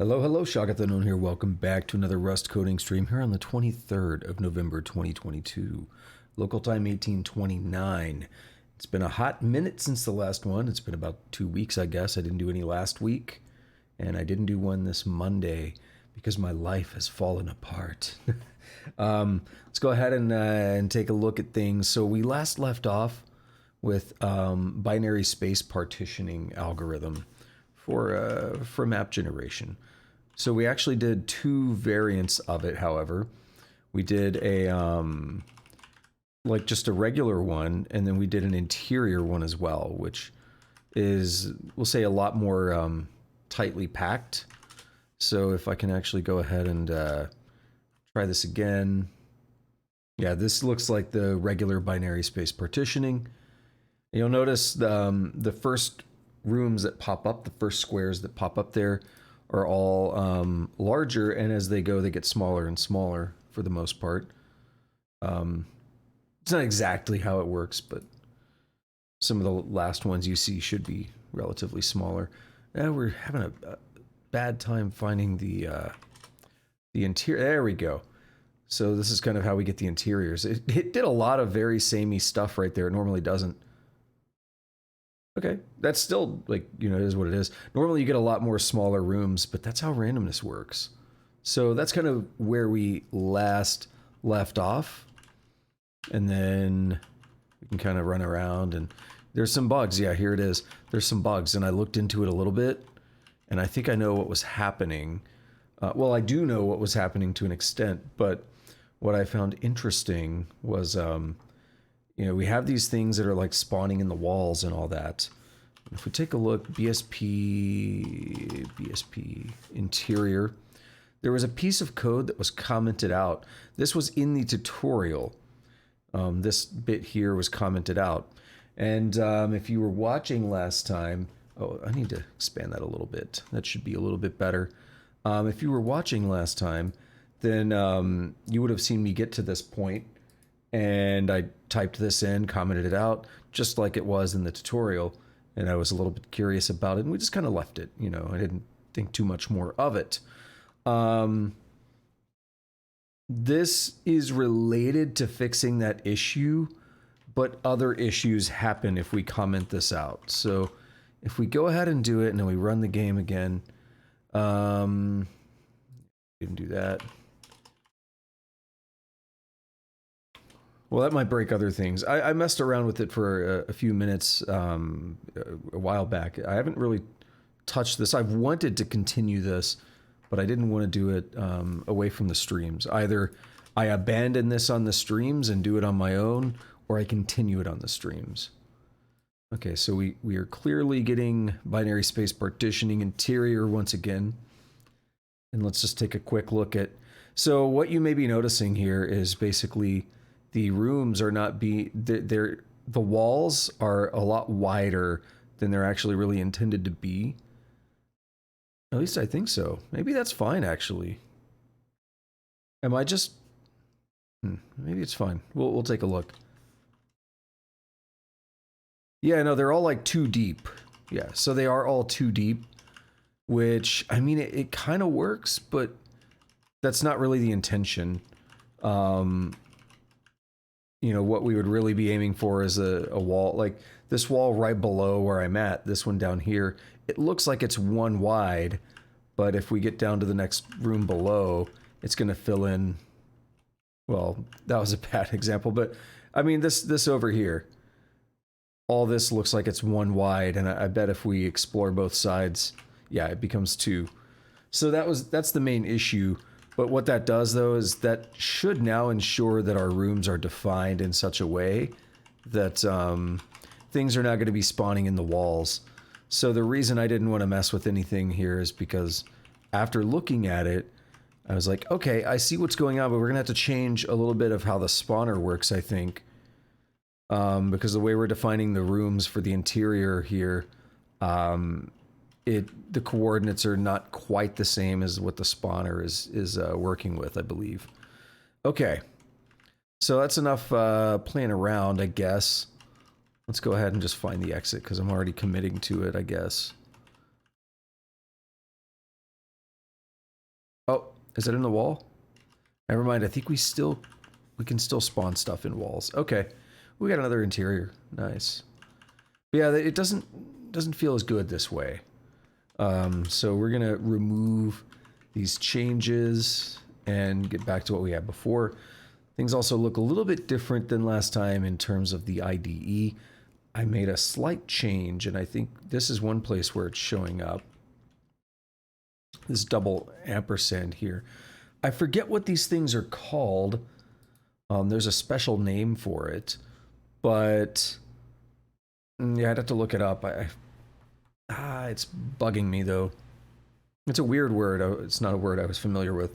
Hello, hello, Shagathon here. Welcome back to another Rust coding stream here on the 23rd of November 2022. Local time 1829. It's been a hot minute since the last one. It's been about 2 weeks, I guess. I didn't do any last week, and I didn't do one this Monday because my life has fallen apart. Let's go ahead and take a look at things. So we last left off with binary space partitioning algorithm for map generation. So we actually did two variants of it. However, we did a like just a regular one, and then we did an interior one as well, which is, we'll say, a lot more tightly packed. So if I can actually go ahead and try this again. Yeah, this looks like the regular binary space partitioning. You'll notice the first rooms that pop up, the first squares that pop up there, are all larger, and as they go, they get smaller and smaller for the most part. It's not exactly how it works, but some of the last ones you see should be relatively smaller. Now we're having a bad time finding the interior. There we go. So this is kind of how we get the interiors. It did a lot of very samey stuff right there. It normally doesn't. Okay, that's still, like, it is what it is. Normally you get a lot more smaller rooms, but that's how randomness works. So that's kind of where we last left off. And then we can kind of run around, and there's some bugs. Yeah, here it is. There's some bugs, and I looked into it a little bit, and I think I know what was happening. Well, I do know what was happening to an extent, but what I found interesting was we have these things that are like spawning in the walls and all that. If we take a look, BSP interior, there was a piece of code that was commented out. This was in the tutorial. This bit here was commented out. And if you were watching last time, oh, I need to expand that a little bit. That should be a little bit better. If you were watching last time, then you would have seen me get to this point, and I typed this in, commented it out, just like it was in the tutorial, and I was a little bit curious about it, and we just kind of left it. I didn't think too much more of it. This is related to fixing that issue, but other issues happen if we comment this out. So if we go ahead and do it, and then we run the game again, didn't do that. Well, that might break other things. I messed around with it for a few minutes a while back. I haven't really touched this. I've wanted to continue this, but I didn't want to do it away from the streams. Either I abandon this on the streams and do it on my own, or I continue it on the streams. Okay, so we are clearly getting binary space partitioning interior once again. And let's just take a quick look at... So what you may be noticing here is basically... the rooms are not the walls are a lot wider than they're actually really intended to be. At least I think so. Maybe that's fine, actually. Am I just... maybe it's fine. We'll take a look. Yeah, no, they're all like too deep. Yeah, so they are all too deep, which, I mean, it kind of works, but that's not really the intention. What we would really be aiming for is a wall, like this wall right below where I'm at, this one down here. It looks like it's one wide, but if we get down to the next room below, it's going to fill in. Well, that was a bad example, but I mean, this over here, all this looks like it's one wide, and I bet if we explore both sides, yeah, it becomes two. So that's the main issue. But what that does, though, is that should now ensure that our rooms are defined in such a way that things are not going to be spawning in the walls. So the reason I didn't want to mess with anything here is because after looking at it, I was like, okay, I see what's going on, but we're going to have to change a little bit of how the spawner works, I think. Because the way we're defining the rooms for the interior here, the coordinates are not quite the same as what the spawner is working with, I believe. Okay, so that's enough playing around, I guess. Let's go ahead and just find the exit, because I'm already committing to it, I guess. Is it in the wall? Never mind. I think we can still spawn stuff in walls. Okay, we got another interior. Nice. But yeah, it doesn't feel as good this way. So we're gonna remove these changes and get back to what we had before. Things also look a little bit different than last time in terms of the IDE. I made a slight change, and I think this is one place where it's showing up. This double ampersand here. I forget what these things are called. There's a special name for it, but yeah, I'd have to look it up. It's bugging me though. It's a weird word. It's not a word I was familiar with.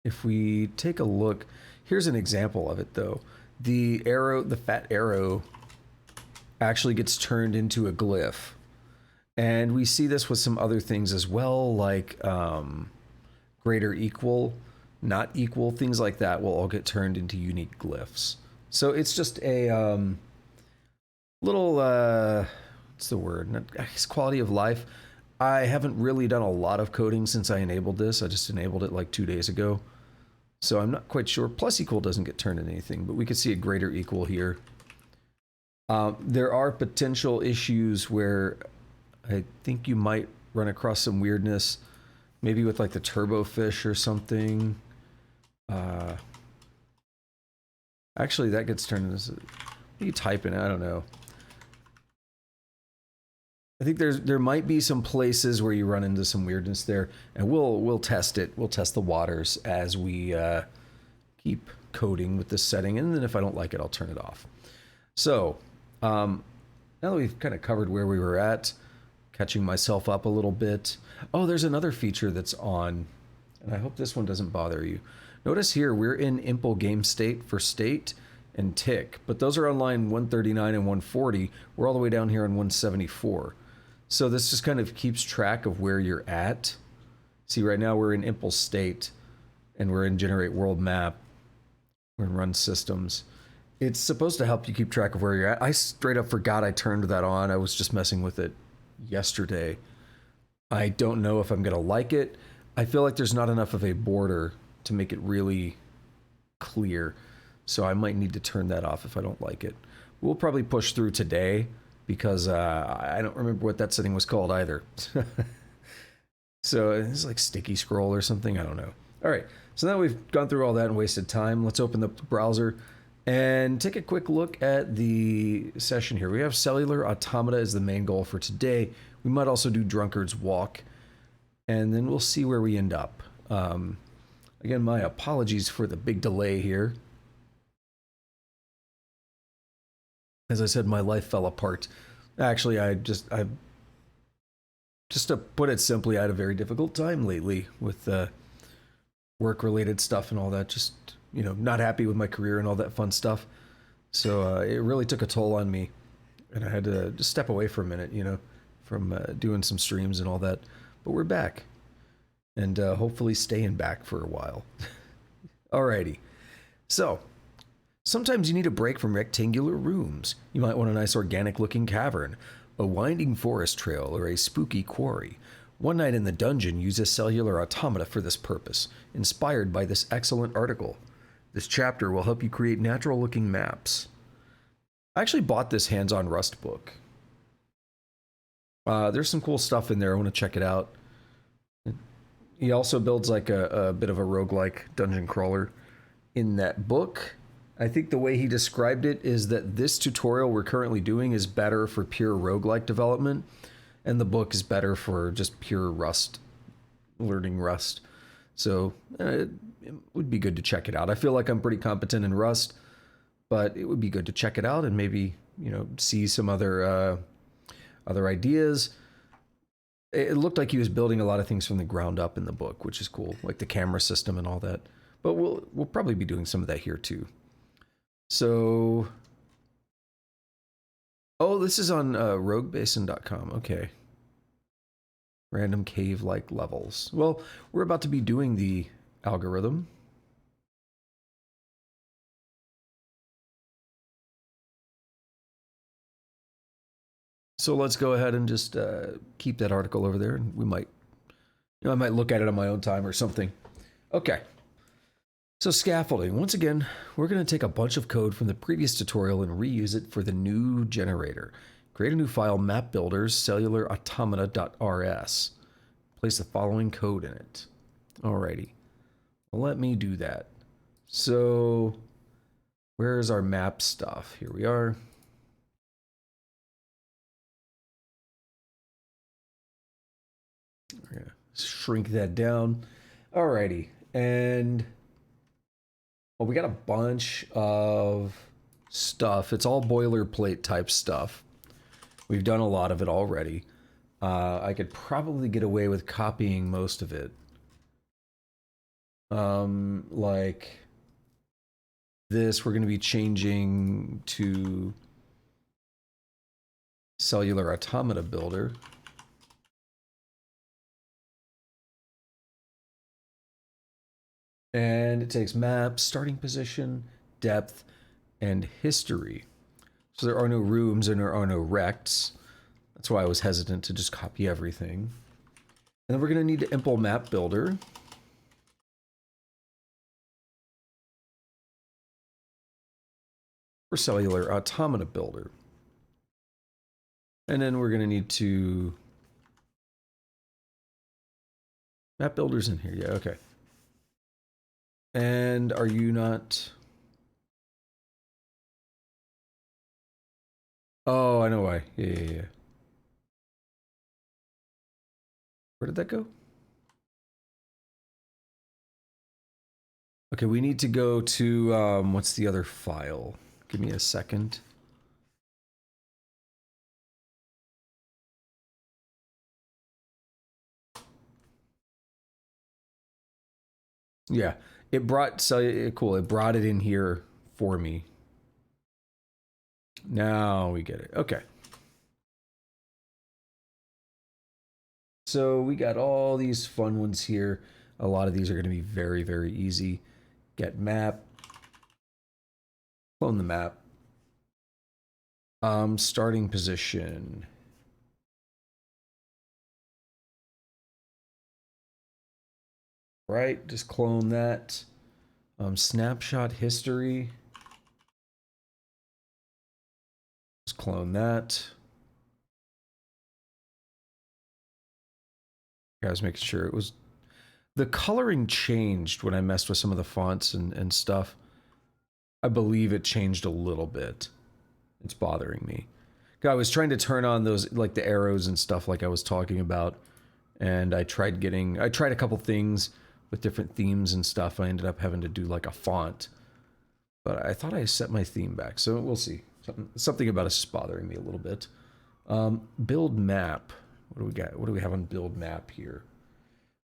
If we take a look, here's an example of it though. The arrow, the fat arrow, actually gets turned into a glyph. And we see this with some other things as well, like greater equal, not equal, things like that will all get turned into unique glyphs. So it's just a little, what's the word? I guess quality of life. I haven't really done a lot of coding since I enabled this. I just enabled it like 2 days ago. So I'm not quite sure. Plus equal doesn't get turned into anything, but we can see a greater equal here. There are potential issues where I think you might run across some weirdness, maybe with like the turbo fish or something. Actually, that gets turned into. You type in, I don't know. I think there might be some places where you run into some weirdness there, and we'll test it. We'll test the waters as we keep coding with this setting, and then if I don't like it, I'll turn it off. So now that we've kind of covered where we were at, catching myself up a little bit. Oh, there's another feature that's on, and I hope this one doesn't bother you. Notice here we're in Impl game state for state and tick, but those are on line 139 and 140. We're all the way down here on 174. So this just kind of keeps track of where you're at. See, right now we're in Impl state, and we're in generate world map. We're in run systems. It's supposed to help you keep track of where you're at. I straight up forgot I turned that on. I was just messing with it yesterday. I don't know if I'm gonna like it. I feel like there's not enough of a border to make it really clear. So I might need to turn that off if I don't like it. We'll probably push through today because I don't remember what that setting was called either. So it's like sticky scroll or something. I don't know. All right. So now we've gone through all that and wasted time. Let's open up the browser and take a quick look at the session here. We have Cellular Automata as the main goal for today. We might also do Drunkard's Walk, and then we'll see where we end up. Again, my apologies for the big delay here. As I said, my life fell apart. Actually, just to put it simply, I had a very difficult time lately with work-related stuff and all that. Just, you know, not happy with my career and all that fun stuff. So it really took a toll on me, and I had to just step away for a minute, you know, from doing some streams and all that. But we're back, and hopefully staying back for a while. Alrighty. So, sometimes you need a break from rectangular rooms. You might want a nice organic-looking cavern, a winding forest trail, or a spooky quarry. One Night in the Dungeon uses Cellular Automata for this purpose, inspired by this excellent article. This chapter will help you create natural-looking maps. I actually bought this hands-on Rust book. There's some cool stuff in there. I want to check it out. He also builds like a bit of a roguelike dungeon crawler in that book. I think the way he described it is that this tutorial we're currently doing is better for pure roguelike development, and the book is better for just pure Rust, learning Rust. So it would be good to check it out. I feel like I'm pretty competent in Rust, but it would be good to check it out and maybe, you know, see some other ideas. It looked like he was building a lot of things from the ground up in the book, which is cool, like the camera system and all that. But we'll probably be doing some of that here too. So, oh, this is on roguebasin.com. Okay. Random cave-like levels. Well, we're about to be doing the algorithm. So let's go ahead and just keep that article over there, and we might You know, I might look at it on my own time or something. Okay. So scaffolding. Once again, we're going to take a bunch of code from the previous tutorial and reuse it for the new generator. Create a new file, map builders, cellular automata.rs. Place the following code in it. Alrighty. Well, let me do that. So, where's our map stuff? Here we are. We're going to shrink that down. Alrighty. And, well, we got a bunch of stuff. It's all boilerplate type stuff. We've done a lot of it already. I could probably get away with copying most of it. Like this, we're going to be changing to Cellular Automata Builder. And it takes map, starting position, depth, and history. So there are no rooms and there are no rects. That's why I was hesitant to just copy everything. And then we're going to need to impl map builder. For Cellular Automata Builder. And then we're going to need to... Map builder's in here. Yeah, okay. And are you not... Oh, I know why. Yeah. Where did that go? Okay, we need to go to, what's the other file? Give me a second. Yeah, it brought, so cool, it brought it in here for me. Now we get it. Okay. So we got all these fun ones here. A lot of these are going to be very, very easy. Get map. Clone the map. Starting position. Right, just clone that. Snapshot history. Just clone that. I was making sure it was... The coloring changed when I messed with some of the fonts and stuff. I believe it changed a little bit. It's bothering me. I was trying to turn on those, like the arrows and stuff like I was talking about. And I tried a couple things with different themes and stuff. I ended up having to do like a font. But I thought I set my theme back, so we'll see. Something about us is bothering me a little bit. Build map. What do we got? What do we have on build map here?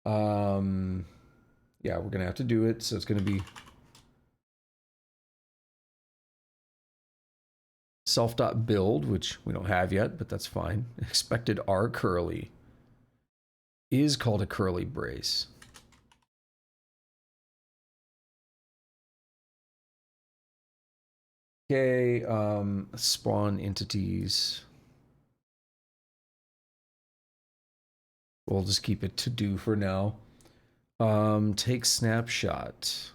Yeah, we're gonna have to do it. So it's gonna be self.build, which we don't have yet, but that's fine. Expected R curly is called a curly brace. Okay, spawn entities. We'll just keep it to do for now. Take snapshot.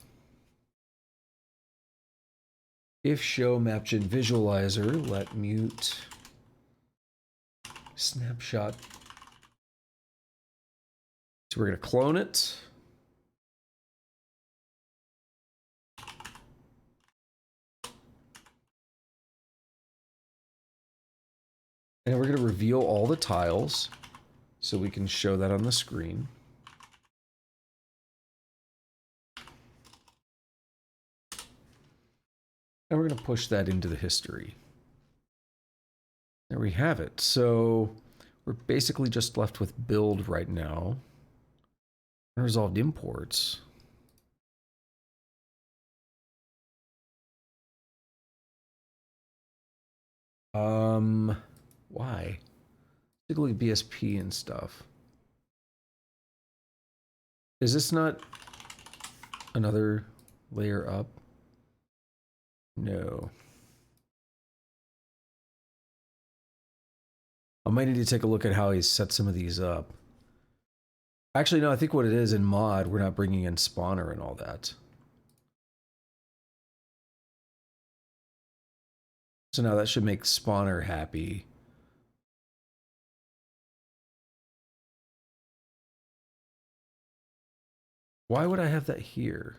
If show mapgen visualizer, let mute snapshot. So we're going to clone it. And we're going to reveal all the tiles so we can show that on the screen. And we're going to push that into the history. There we have it. So we're basically just left with build right now. Unresolved imports. Why? Particularly BSP and stuff. Is this not another layer up? No. I might need to take a look at how he set some of these up. Actually, no, I think what it is in mod, we're not bringing in spawner and all that. So now that should make spawner happy. Why would I have that here?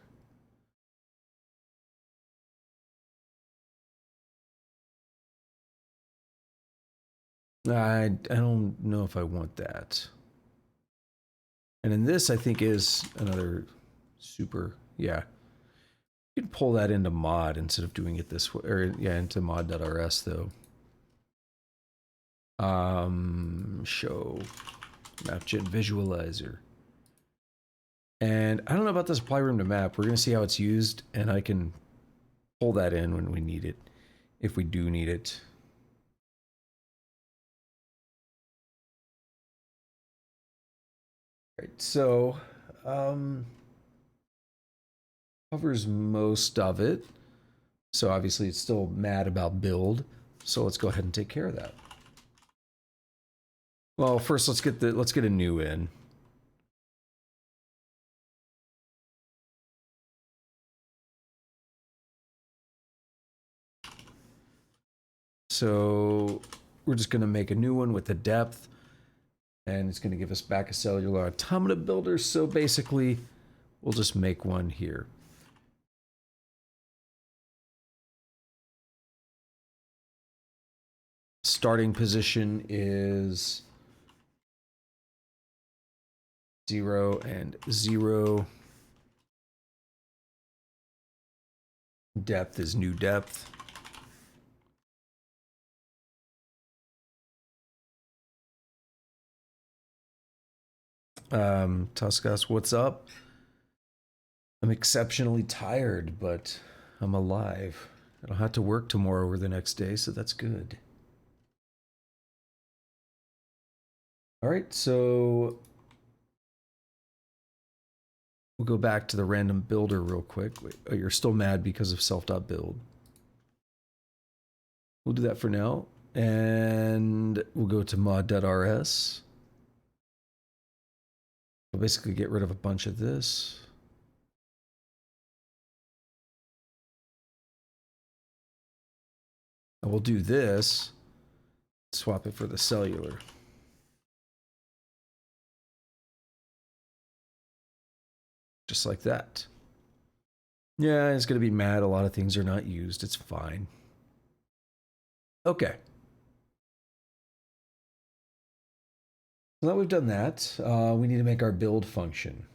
I don't know if I want that. And in this, I think is another super, yeah. You can pull that into mod instead of doing it this way, or yeah, into mod.rs though. Show mapgen visualizer. And I don't know about the supply room to map. We're gonna see how it's used, and I can pull that in when we need it, if we do need it. Right, so covers most of it. So obviously it's still mad about build. So let's go ahead and take care of that. Well, first let's get a new in. So we're just gonna make a new one with the depth, and it's gonna give us back a cellular automata builder. So basically, we'll just make one here. Starting position is 0 and 0. Depth is new depth. Tuscas, what's up? I'm exceptionally tired, but I'm alive. I don't have to work tomorrow or the next day, so that's good. All right, so we'll go back to the random builder real quick. Wait, oh, you're still mad because of self.build. We'll do that for now. And we'll go to mod.rs. We'll basically get rid of a bunch of this. And we'll do this. Swap it for the cellular. Just like that. Yeah, it's going to be mad. A lot of things are not used. It's fine. Okay. So now we've done that, we need to make our build function.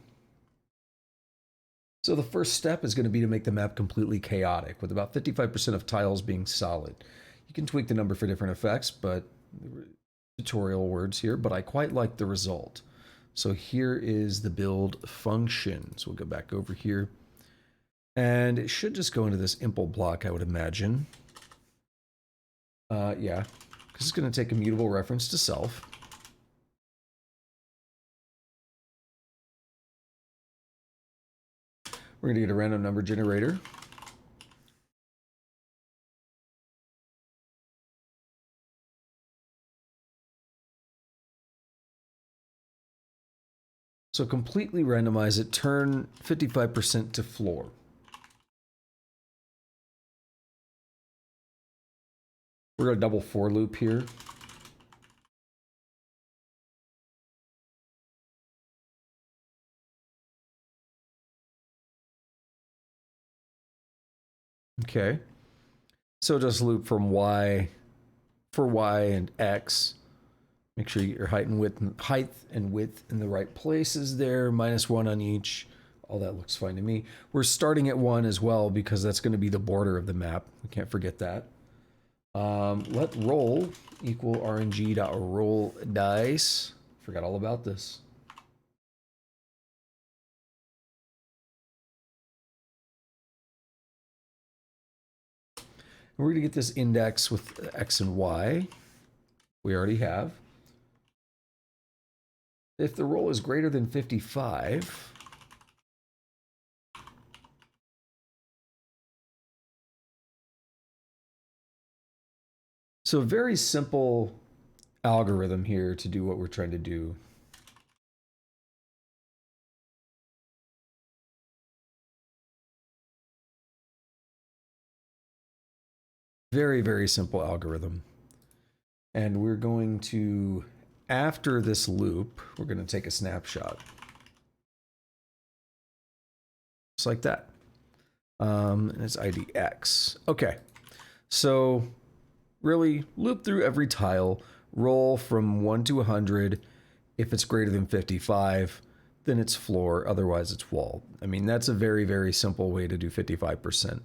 So the first step is going to be to make the map completely chaotic, with about 55% of tiles being solid. You can tweak the number for different effects, but tutorial words here, but I quite like the result. So here is the build function. So we'll go back over here. And it should just go into this impl block, I would imagine. Yeah, because it's going to take a mutable reference to self. We're going to get a random number generator. So completely randomize it, turn 55% to floor. We're going to double for loop here. Okay. So just loop from Y for Y and X. Make sure you get your height and width in the right places there. -1 on each. All that looks fine to me. We're starting at 1 as well because that's going to be the border of the map. We can't forget that. Let roll equal rng.roll dice. Forgot all about this. We're going to get this index with X and Y. We already have. If the roll is greater than 55, so a very simple algorithm here to do what we're trying to do. Very, very simple algorithm. And we're going to, after this loop, we're going to take a snapshot. Just like that. And it's ID X. Okay. So really loop through every tile, roll from 1 to 100. If it's greater than 55, then it's floor, otherwise it's wall. I mean, that's a very, very simple way to do 55%.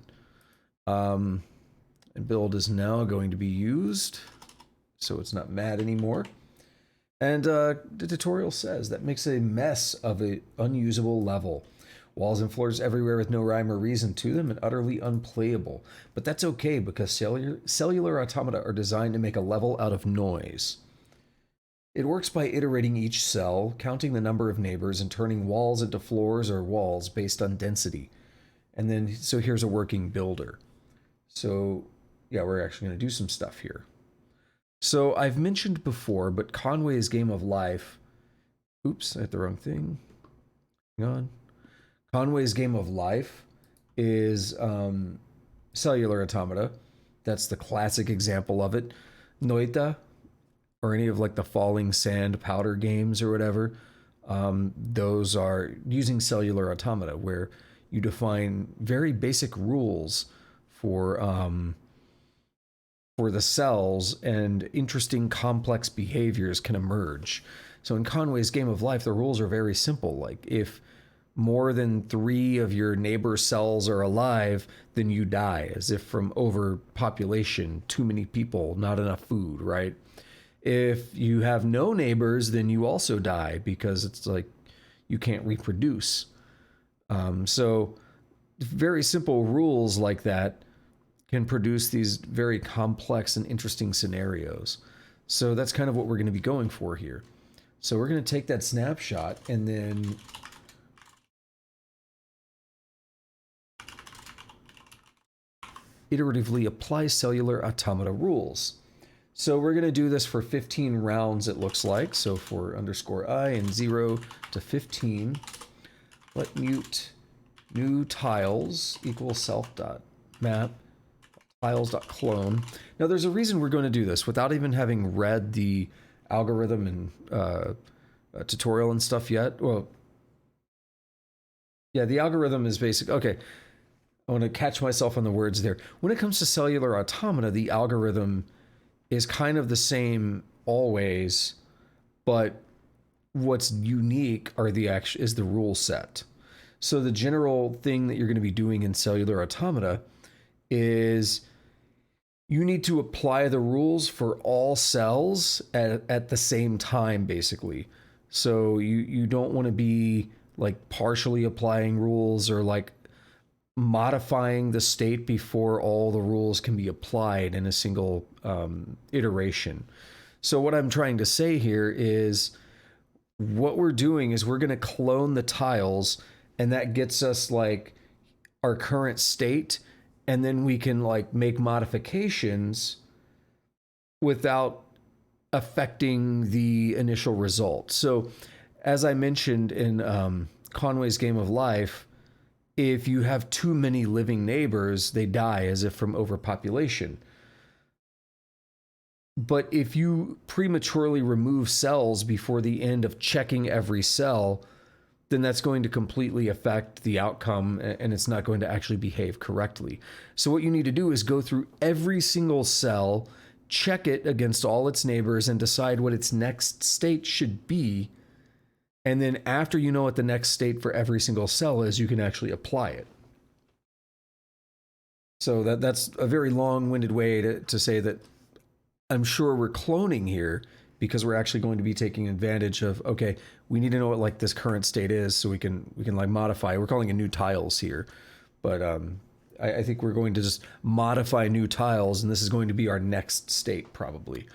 And build is now going to be used, so it's not mad anymore. And the tutorial says that makes a mess of an unusable level. Walls and floors everywhere with no rhyme or reason to them and utterly unplayable. But that's okay because cellular automata are designed to make a level out of noise. It works by iterating each cell, counting the number of neighbors, and turning walls into floors or walls based on density. And then, so here's a working builder. So, yeah, we're actually going to do some stuff here. So I've mentioned before, but Conway's Game of Life... Oops, I hit the wrong thing. Hang on. Conway's Game of Life is Cellular Automata. That's the classic example of it. Noita, or any of like the falling sand powder games or whatever, those are using Cellular Automata, where you define very basic rules for the cells, and interesting complex behaviors can emerge. So in Conway's Game of Life, the rules are very simple. Like if more than 3 of your neighbor cells are alive, then you die, as if from overpopulation, too many people, not enough food, right? If you have no neighbors, then you also die because it's like you can't reproduce. So very simple rules like that can produce these very complex and interesting scenarios. So that's kind of what we're going to be going for here. So we're going to take that snapshot and then iteratively apply cellular automata rules. So we're going to do this for 15 rounds, it looks like. So for _I and 0 to 15, let mute new tiles equals self.map tiles.clone. Now there's a reason we're going to do this without even having read the algorithm and tutorial and stuff yet. Well, yeah, the algorithm is basic. Okay, I want to catch myself on the words there. When it comes to cellular automata, the algorithm is kind of the same always, but what's unique are is the rule set. So the general thing that you're going to be doing in cellular automata is you need to apply the rules for all cells at the same time, basically. So you don't want to be like partially applying rules or like modifying the state before all the rules can be applied in a single iteration. So what I'm trying to say here is what we're doing is we're going to clone the tiles, and that gets us like our current state, and then we can like make modifications without affecting the initial result. So as I mentioned in Conway's Game of Life, if you have too many living neighbors, they die as if from overpopulation. But if you prematurely remove cells before the end of checking every cell, then that's going to completely affect the outcome, and it's not going to actually behave correctly. So what you need to do is go through every single cell, check it against all its neighbors, and decide what its next state should be. And then after you know what the next state for every single cell is, you can actually apply it. So that's a very long-winded way to say that I'm sure we're cloning here because we're actually going to be taking advantage of, okay, we need to know what like this current state is so we can like modify. We're calling it new tiles here. But I think we're going to just modify new tiles, and this is going to be our next state probably.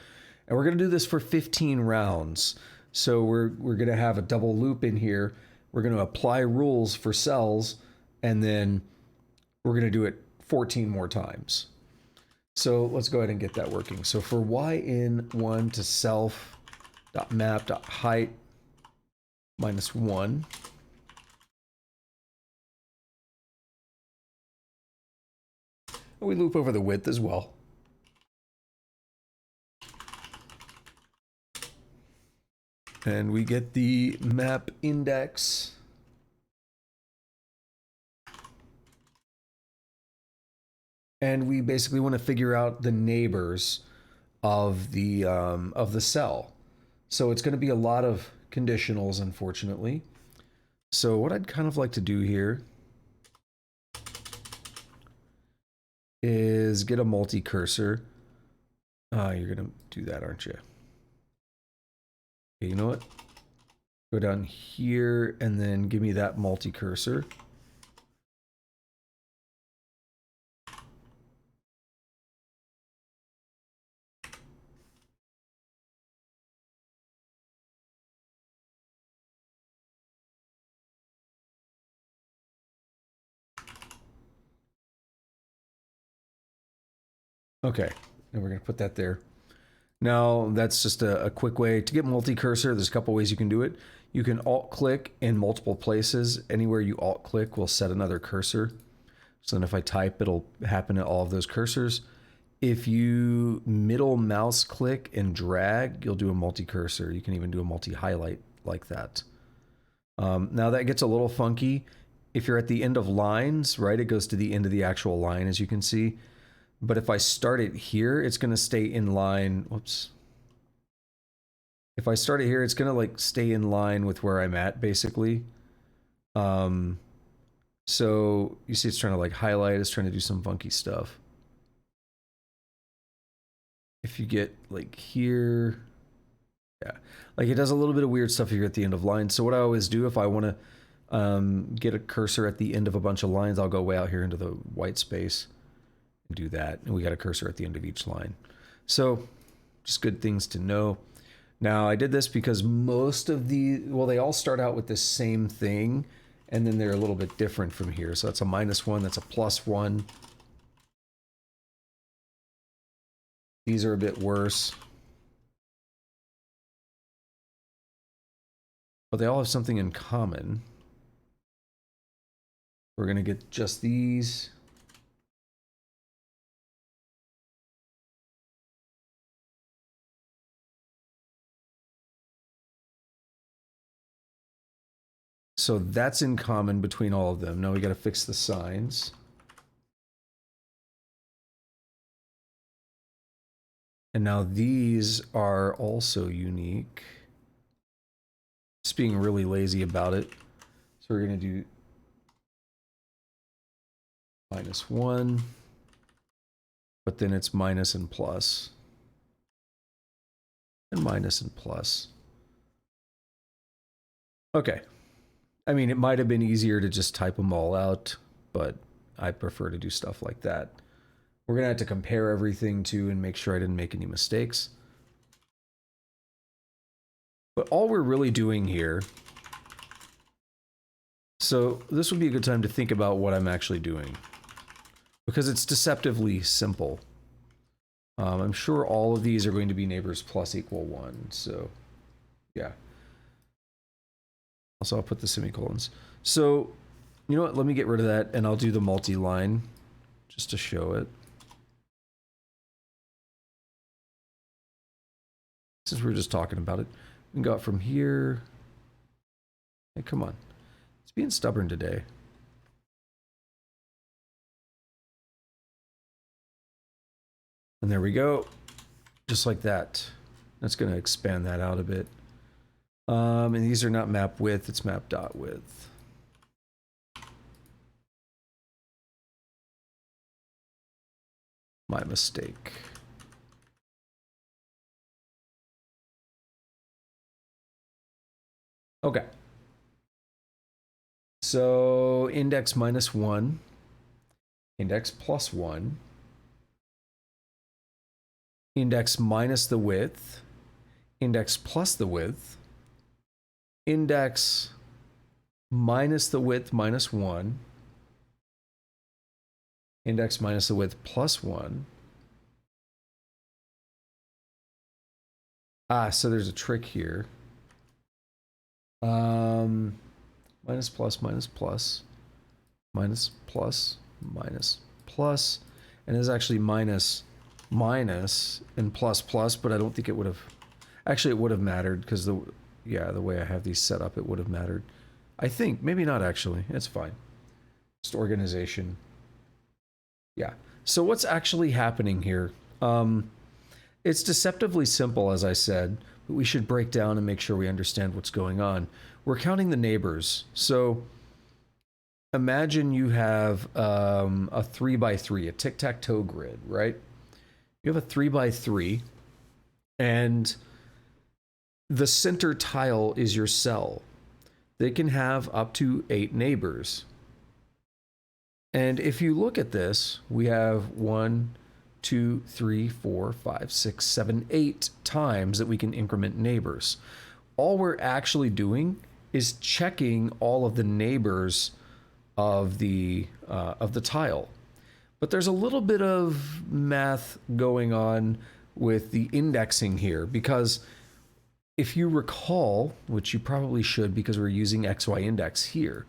And we're going to do this for 15 rounds. So we're going to have a double loop in here. We're going to apply rules for cells, and then we're going to do it 14 more times. So let's go ahead and get that working. So for yn1 to self.map.height -1. And we loop over the width as well. And we get the map index. And we basically want to figure out the neighbors of the cell. So it's going to be a lot of conditionals, unfortunately. So what I'd kind of like to do here is get a multi-cursor. You're going to do that, aren't you? Okay, you know what? Go down here and then give me that multi-cursor. Okay, and we're going to put that there. Now, that's just a quick way to get multi-cursor. There's a couple ways you can do it. You can alt-click in multiple places. Anywhere you alt-click will set another cursor. So then if I type, it'll happen at all of those cursors. If you middle mouse click and drag, you'll do a multi-cursor. You can even do a multi-highlight like that. Now that gets a little funky. If you're at the end of lines, right, it goes to the end of the actual line, as you can see. But if I start it here, it's going to stay in line. Whoops. If I start it here, it's going to like stay in line with where I'm at, basically. So you see it's trying to like highlight, it's trying to do some funky stuff. If you get like here, yeah, like it does a little bit of weird stuff here at the end of lines. So what I always do if I want to get a cursor at the end of a bunch of lines, I'll go way out here into the white space. Do that, and we got a cursor at the end of each line. So just good things to know. Now I did this because most of they all start out with the same thing, and then they're a little bit different from here. So that's a -1, that's a +1. These are a bit worse, but they all have something in common. We're gonna get just these. So that's in common between all of them. Now we got to fix the signs. And now these are also unique. Just being really lazy about it. So we're going to do -1, but then it's minus and plus. And minus and plus. Okay. I mean, it might have been easier to just type them all out, but I prefer to do stuff like that. We're going to have to compare everything too and make sure I didn't make any mistakes. But all we're really doing here, so this would be a good time to think about what I'm actually doing, because it's deceptively simple. I'm sure all of these are going to be neighbors plus equal 1, so yeah. Also, I'll put the semicolons. So, you know what? Let me get rid of that, and I'll do the multi-line just to show it. Since we were just talking about it, we can go out from here. Hey, come on. It's being stubborn today. And there we go. Just like that. That's going to expand that out a bit. And these are not map width, it's map dot width. My mistake. Okay. So index -1, index +1, index minus the width, index plus the width, index minus the width -1, index minus the width +1. So there's a trick here. Minus plus minus plus minus plus minus plus, and it's actually minus minus and plus plus, but I don't think it would have, actually it would have mattered because yeah, the way I have these set up, it would have mattered. I think, maybe not actually, it's fine. Just organization. Yeah. So what's actually happening here? It's deceptively simple, as I said, but we should break down and make sure we understand what's going on. We're counting the neighbors. So imagine you have a 3x3, a tic-tac-toe grid, right? You have a 3x3, and the center tile is your cell. They can have up to 8 neighbors. And if you look at this, we have 1, 2, 3, 4, 5, 6, 7, 8 times that we can increment neighbors. All we're actually doing is checking all of the neighbors of the tile. But there's a little bit of math going on with the indexing here, because if you recall, which you probably should because we're using XY index here,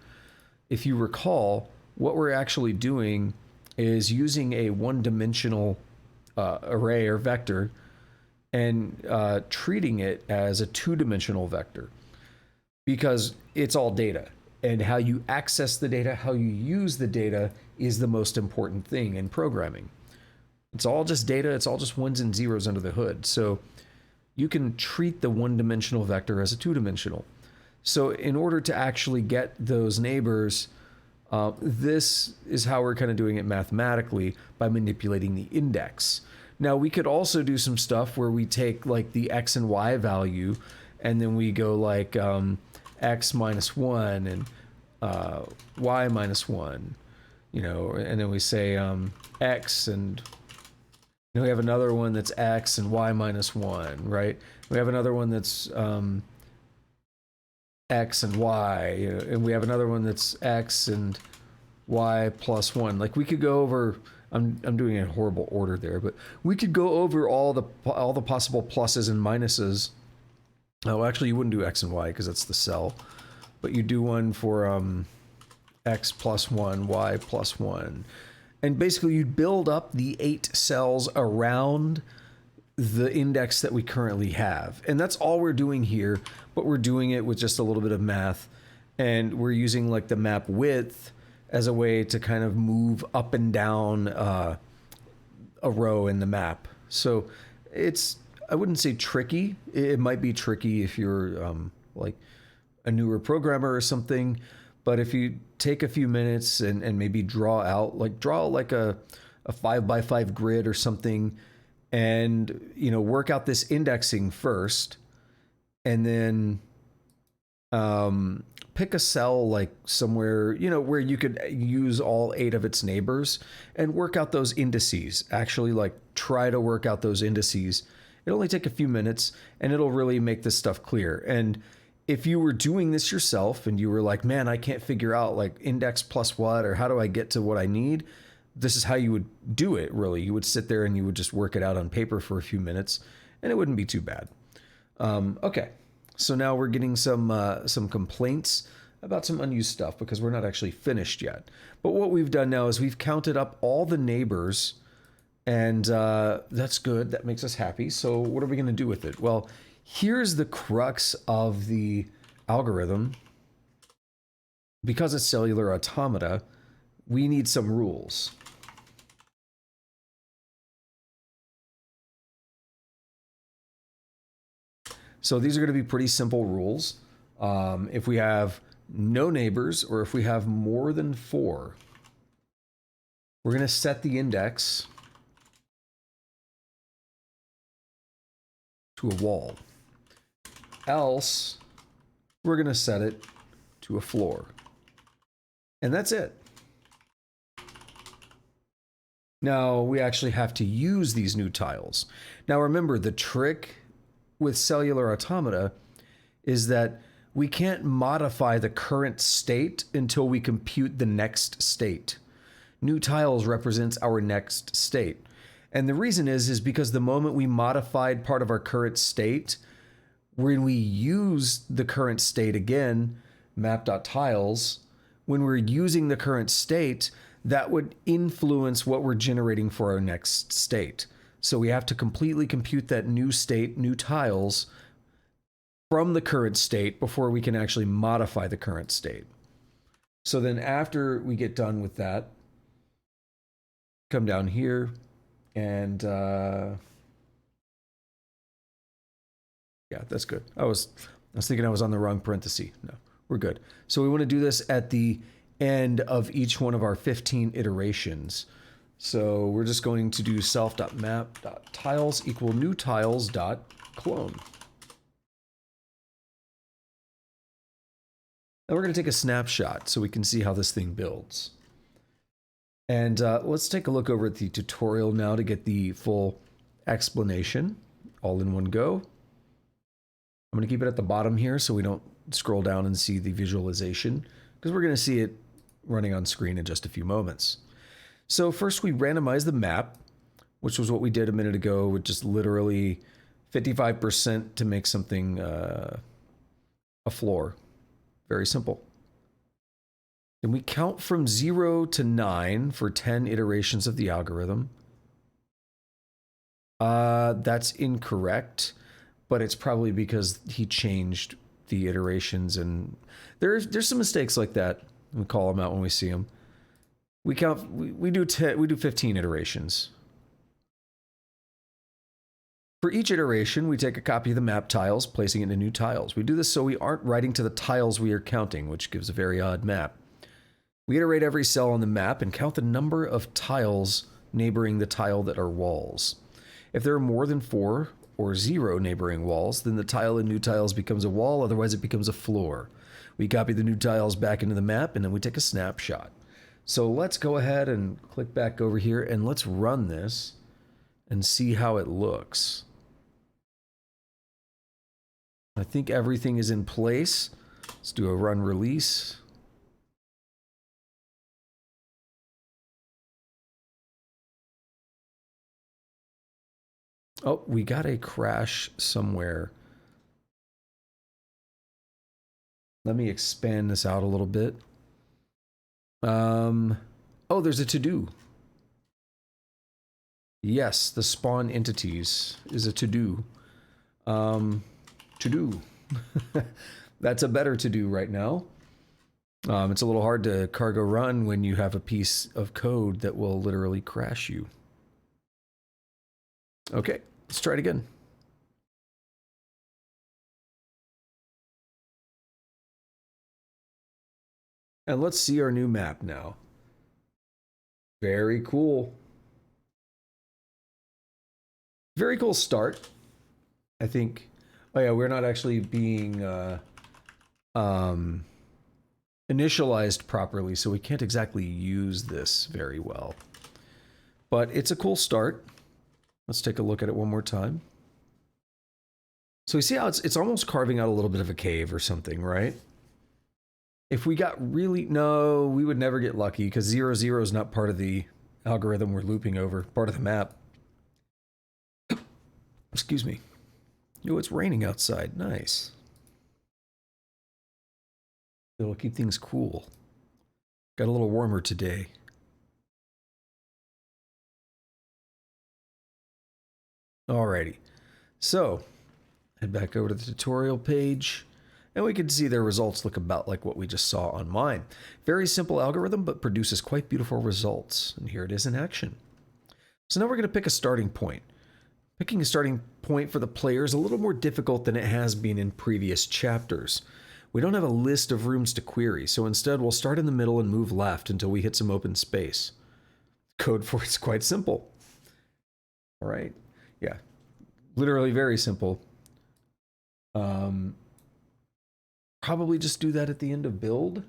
if you recall, what we're actually doing is using a one-dimensional array or vector and treating it as a two-dimensional vector, because it's all data. And how you access the data, how you use the data is the most important thing in programming. It's all just data, it's all just ones and zeros under the hood. So you can treat the one-dimensional vector as a two-dimensional. So in order to actually get those neighbors, this is how we're kind of doing it mathematically, by manipulating the index. Now we could also do some stuff where we take like the X and Y value, and then we go like X minus 1 and Y minus 1, you know, and then we say X, and you know, we have another one that's X and Y minus 1, right? We have another one that's X and Y, you know, and we have another one that's X and Y plus 1. Like we could go over, I'm doing it in horrible order there, but we could go over all the possible pluses and minuses. Oh, actually you wouldn't do X and Y because that's the cell, but you do one for X plus 1, Y plus 1. And basically you'd build up the 8 cells around the index that we currently have. And that's all we're doing here, but we're doing it with just a little bit of math. And we're using like the map width as a way to kind of move up and down a row in the map. So it's, I wouldn't say tricky. It might be tricky if you're like a newer programmer or something. But if you take a few minutes and maybe draw out like a 5x5 grid or something, and you know, work out this indexing first, and then pick a cell like somewhere, you know, where you could use all 8 of its neighbors and work out those indices. Actually, like try to work out those indices. It'll only take a few minutes, and it'll really make this stuff clear. And if you were doing this yourself and you were like, man, I can't figure out like index plus what, or how do I get to what I need? This is how you would do it, really. You would sit there and you would just work it out on paper for a few minutes, and it wouldn't be too bad. Okay, so now we're getting some complaints about some unused stuff because we're not actually finished yet. But what we've done now is we've counted up all the neighbors, and that's good. That makes us happy. So what are we going to do with it? Well, here's the crux of the algorithm. Because it's cellular automata, we need some rules. So these are going to be pretty simple rules. If we have no neighbors, or if we have more than 4, we're going to set the index to a wall. Else, we're going to set it to a floor. And that's it. Now, we actually have to use these new tiles. Now, remember, the trick with cellular automata is that we can't modify the current state until we compute the next state. New tiles represents our next state. And the reason is because the moment we modified part of our current state, when we use the current state again, map.tiles, when we're using the current state, that would influence what we're generating for our next state. So we have to completely compute that new state, new tiles, from the current state before we can actually modify the current state. So then after we get done with that, come down here and yeah, that's good. I was thinking I was on the wrong parenthesis. No, we're good. So we want to do this at the end of each one of our 15 iterations. So we're just going to do self.map.tiles equal new tiles.clone. Now we're going to take a snapshot so we can see how this thing builds. And let's take a look over at the tutorial now to get the full explanation all in one go. I'm going to keep it at the bottom here so we don't scroll down and see the visualization, because we're going to see it running on screen in just a few moments. So first we randomize the map, which was what we did a minute ago with just literally 55% to make something a floor. Very simple. And we count from 0 to 9 for 10 iterations of the algorithm. That's incorrect, but it's probably because he changed the iterations, and there's some mistakes like that. We call them out when we see them. We count. We do 15 iterations. For each iteration, we take a copy of the map tiles, placing it into new tiles. We do this so we aren't writing to the tiles we are counting, which gives a very odd map. We iterate every cell on the map and count the number of tiles neighboring the tile that are walls. If there are more than 4 or 0 neighboring walls, then the tile in new tiles becomes a wall, otherwise it becomes a floor. We copy the new tiles back into the map, and then we take a snapshot. So let's go ahead and click back over here, and let's run this and see how it looks. I think everything is in place. Let's do a run release. Oh, we got a crash somewhere. Let me expand this out a little bit. Oh, there's a to-do. Yes, the spawn entities is a to-do. To-do. That's a better to-do right now. It's a little hard to cargo run when you have a piece of code that will literally crash you. Okay, let's try it again. And let's see our new map now. Very cool. Very cool start, I think. Oh yeah, we're not actually being initialized properly, so we can't exactly use this very well. But it's a cool start. Let's take a look at it one more time. So we see how it's almost carving out a little bit of a cave or something, right? If we got really... No, we would never get lucky, because 0, 0 is not part of the algorithm we're looping over, part of the map. Excuse me. Yo, it's raining outside. Nice. It'll keep things cool. Got a little warmer today. Alrighty. So, head back over to the tutorial page, and we can see their results look about like what we just saw on mine. Very simple algorithm, but produces quite beautiful results. And here it is in action. So now we're going to pick a starting point. Picking a starting point for the player is a little more difficult than it has been in previous chapters. We don't have a list of rooms to query, so instead we'll start in the middle and move left until we hit some open space. Code for it's quite simple. All right. Yeah. Literally very simple. Probably just do that at the end of build,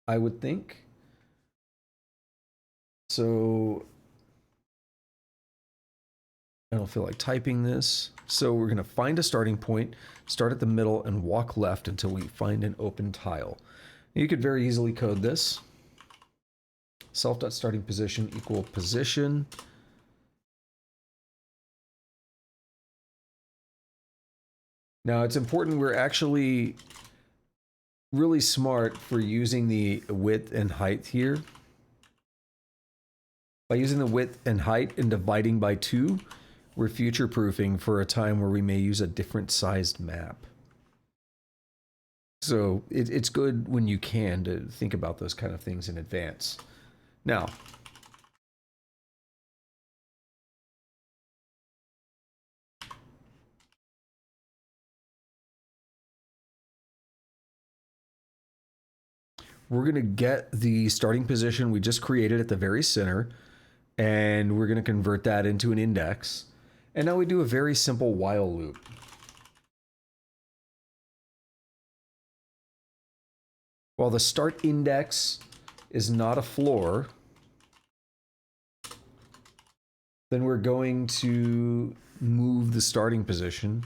I would think. So I don't feel like typing this. So we're going to find a starting point, start at the middle, and walk left until we find an open tile. You could very easily code this. Self.starting position equal position. Now it's important we're actually really smart for using the width and height here. By using the width and height and dividing by 2, we're future-proofing for a time where we may use a different sized map. So it's good when you can to think about those kind of things in advance. Now, we're going to get the starting position we just created at the very center, and we're going to convert that into an index. And now we do a very simple while loop. While the start index is not a floor, then we're going to move the starting position.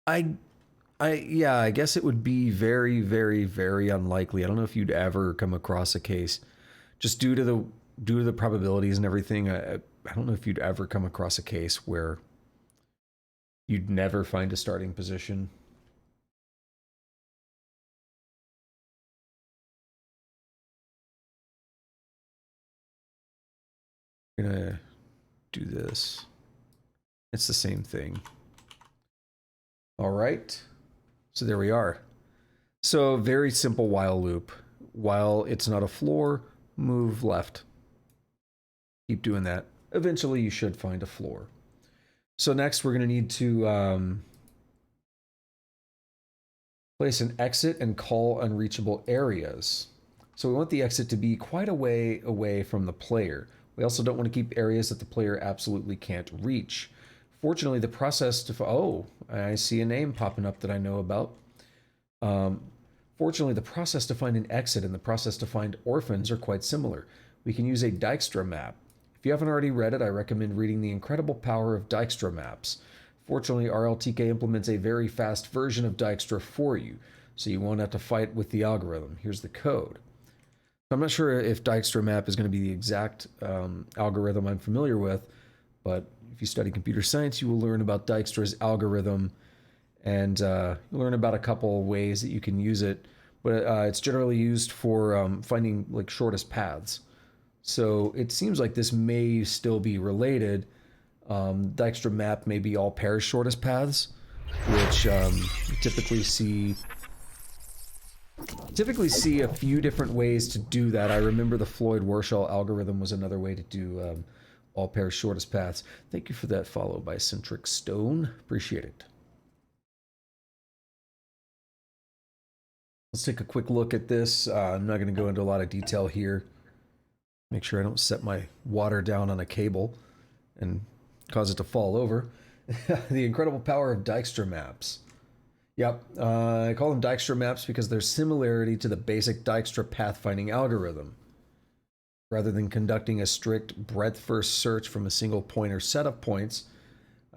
Yeah, I guess it would be very, very, very unlikely. I don't know if you'd ever come across a case, just due to the probabilities and everything. I don't know if you'd ever come across a case where you'd never find a starting position. I'm gonna do this. It's the same thing. All right. So there we are. So very simple while loop. While it's not a floor, move left. Keep doing that. Eventually you should find a floor. So next we're going to need to place an exit and call unreachable areas. So we want the exit to be quite a way away from the player. We also don't want to keep areas that the player absolutely can't reach. Fortunately, the process to... Oh, I see a name popping up that I know about. Fortunately, the process to find an exit and the process to find orphans are quite similar. We can use a Dijkstra map. If you haven't already read it, I recommend reading The Incredible Power of Dijkstra Maps. Fortunately, RLTK implements a very fast version of Dijkstra for you, so you won't have to fight with the algorithm. Here's the code. I'm not sure if Dijkstra map is going to be the exact algorithm I'm familiar with, but if you study computer science, you will learn about Dijkstra's algorithm, and you'll learn about a couple ways that you can use it. But it's generally used for finding like shortest paths. So it seems like this may still be related. Dijkstra map may be all pairs shortest paths, which you typically see a few different ways to do that. I remember the Floyd-Warshall algorithm was another way to do all pairs shortest paths. Thank you for that follow by Centric Stone. Appreciate it. Let's take a quick look at this. I'm not going to go into a lot of detail here. Make sure I don't set my water down on a cable and cause it to fall over. The incredible power of Dijkstra maps. Yep, I call them Dijkstra maps because their similarity to the basic Dijkstra pathfinding algorithm. Rather than conducting a strict breadth-first search from a single point or set of points,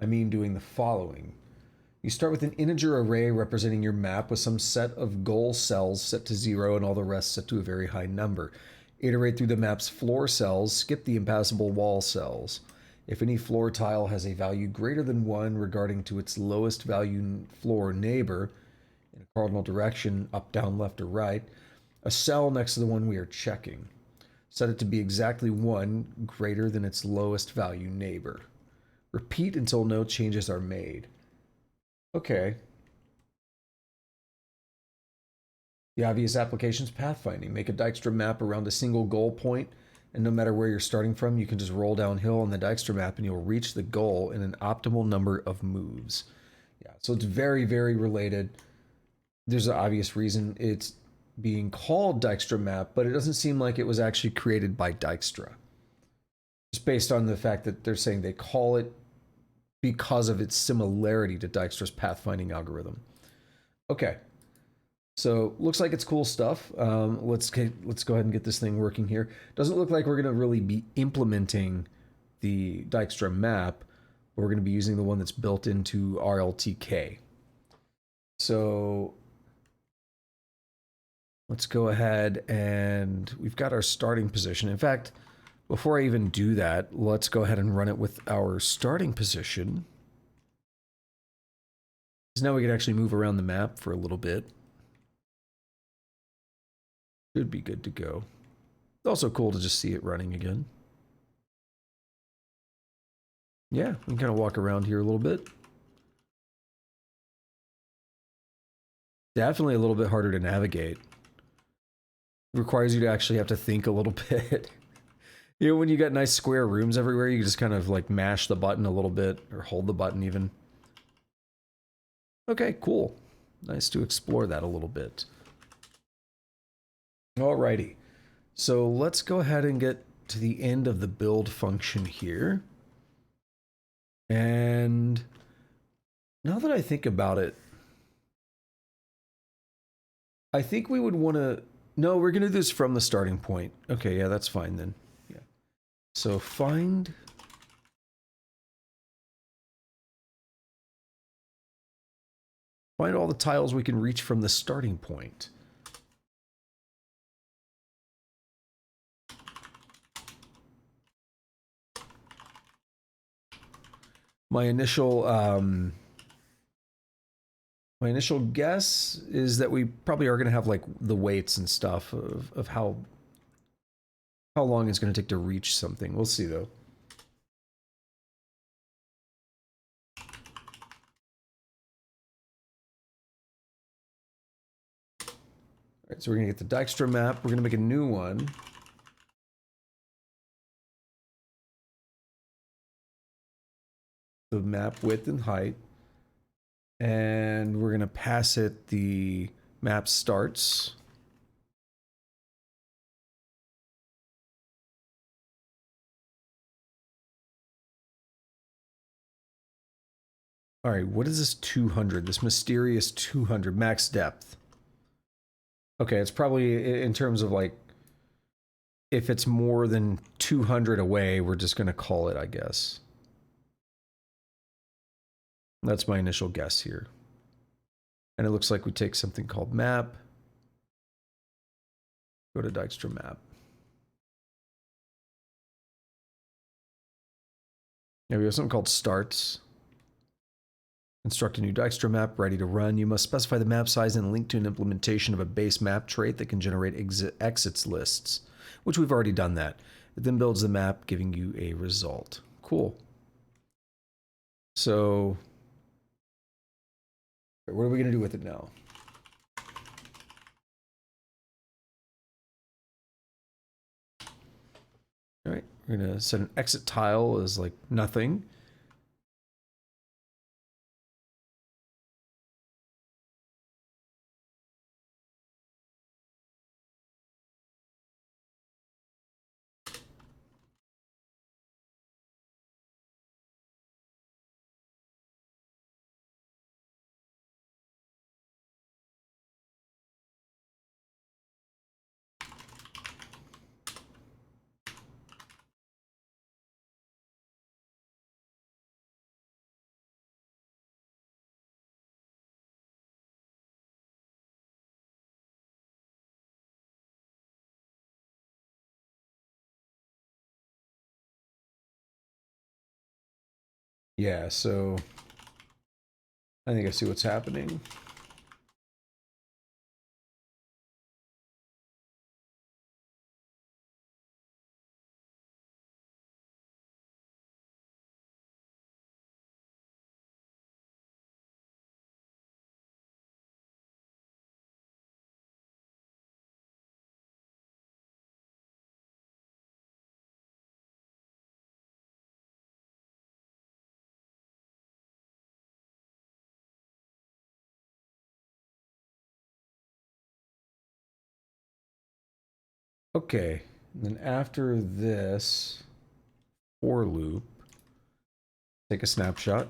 I mean doing the following. You start with an integer array representing your map with some set of goal cells set to 0 and all the rest set to a very high number. Iterate through the map's floor cells, skip the impassable wall cells. If any floor tile has a value greater than 1 regarding to its lowest value floor neighbor, in a cardinal direction, up, down, left, or right, a cell next to the one we are checking. Set it to be exactly 1 greater than its lowest value neighbor. Repeat until no changes are made. Okay. The obvious applications: pathfinding. Make a Dijkstra map around a single goal point, and no matter where you're starting from, you can just roll downhill on the Dijkstra map and you'll reach the goal in an optimal number of moves. Yeah, so it's very, very related. There's an obvious reason it's being called Dijkstra map, but it doesn't seem like it was actually created by Dijkstra. Just based on the fact that they're saying they call it because of its similarity to Dijkstra's pathfinding algorithm. Okay, so looks like it's cool stuff. Let's go ahead and get this thing working here. Doesn't look like we're going to really be implementing the Dijkstra map, but we're going to be using the one that's built into RLTK. So let's go ahead and we've got our starting position. In fact, before I even do that, let's go ahead and run it with our starting position. Because now we can actually move around the map for a little bit. Should be good to go. It's also cool to just see it running again. Yeah, we can kind of walk around here a little bit. Definitely a little bit harder to navigate. It requires you to actually have to think a little bit. You know, when you got nice square rooms everywhere, you just kind of like mash the button a little bit, or hold the button even. Okay, cool. Nice to explore that a little bit. Alrighty. So let's go ahead and get to the end of the build function here. And now that I think about it, I think we would want to... No, we're going to do this from the starting point. Okay, yeah, that's fine then. Yeah. So find... Find all the tiles we can reach from the starting point. My initial guess is that we probably are going to have like the weights and stuff of how long it's going to take to reach something. We'll see though. All right, so we're going to get the Dijkstra map. We're going to make a new one. The map width and height. And we're going to pass it the map starts. All right, what is this 200? This mysterious 200 max depth. Okay, it's probably in terms of like, if it's more than 200 away, we're just going to call it, I guess. That's my initial guess here. And it looks like we take something called map. Go to Dijkstra map. Now we have something called starts. Construct a new Dijkstra map ready to run. You must specify the map size and link to an implementation of a base map trait that can generate exits lists, which we've already done that. It then builds the map, giving you a result. Cool. So, what are we going to do with it now? All right, we're going to set an exit tile as like nothing. Yeah, so I think I see what's happening. Okay, and then after this for loop, take a snapshot.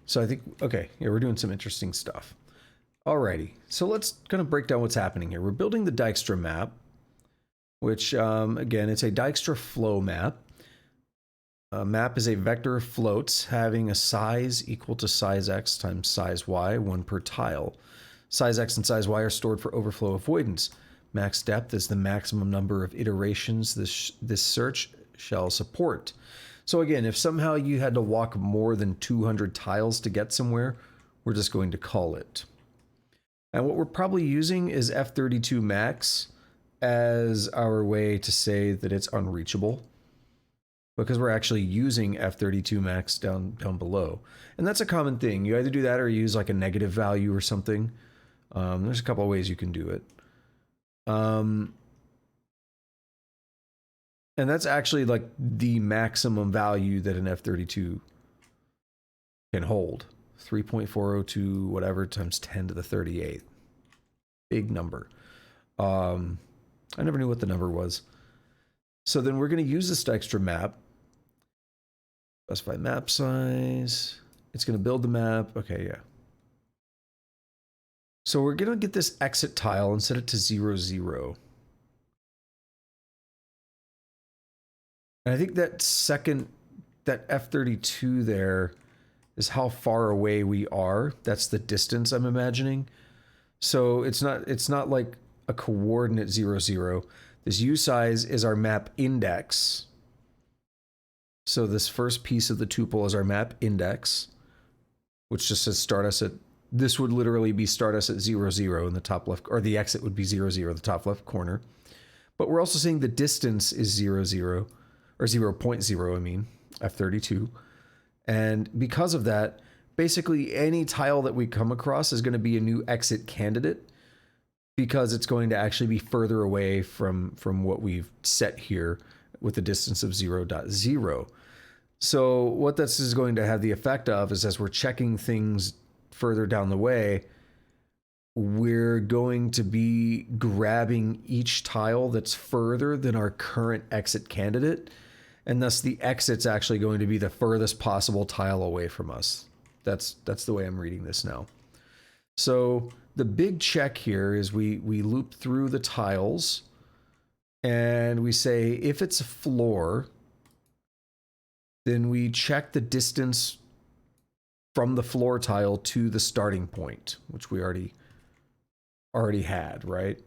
So I think, okay, yeah, we're doing some interesting stuff. Alrighty, so let's kind of break down what's happening here. We're building the Dijkstra map, which, again, it's a Dijkstra flow map. A map is a vector of floats having a size equal to size x times size y, one per tile. Size x and size y are stored for overflow avoidance. Max depth is the maximum number of iterations this search shall support. So again, if somehow you had to walk more than 200 tiles to get somewhere, we're just going to call it. And what we're probably using is F32 max as our way to say that it's unreachable, because we're actually using F32 max down below. And that's a common thing. You either do that or use like a negative value or something. There's a couple of ways you can do it. And that's actually like the maximum value that an F32 can hold. 3.402 whatever times 10 to the 38th. Big number. I never knew what the number was. So then we're going to use this extra map. Specify map size. It's going to build the map. Okay, yeah. So we're going to get this exit tile and set it to 0, 0. And I think that that F32 there is how far away we are. That's the distance I'm imagining. So it's not like a coordinate 0, 0. This U size is our map index. So this first piece of the tuple is our map index, which just says start us at, this would literally be start us at 0, 0 in the top left, or the exit would be 0, 0 in the top left corner. But we're also saying the distance is 0, 0, or 0.0, I mean, F32. And because of that, basically any tile that we come across is going to be a new exit candidate, because it's going to actually be further away from what we've set here with a distance of 0, 0. So what this is going to have the effect of is, as we're checking things further down the way, we're going to be grabbing each tile that's further than our current exit candidate, and thus the exit's actually going to be the furthest possible tile away from us. That's the way I'm reading this now. So the big check here is we loop through the tiles, and we say if it's a floor, then we check the distance from the floor tile to the starting point, which we already had, right?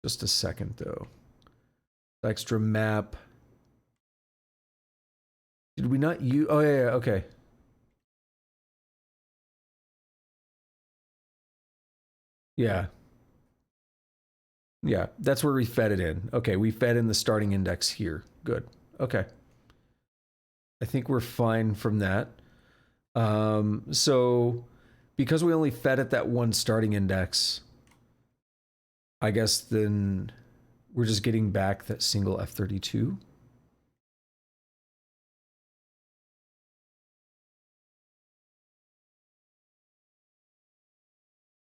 Just a second though. Extra map. Did we not use? Oh yeah, okay. Yeah. Yeah, that's where we fed it in. Okay, we fed in the starting index here. Good. Okay. I think we're fine from that. So because we only fed it that one starting index, I guess then we're just getting back that single F32.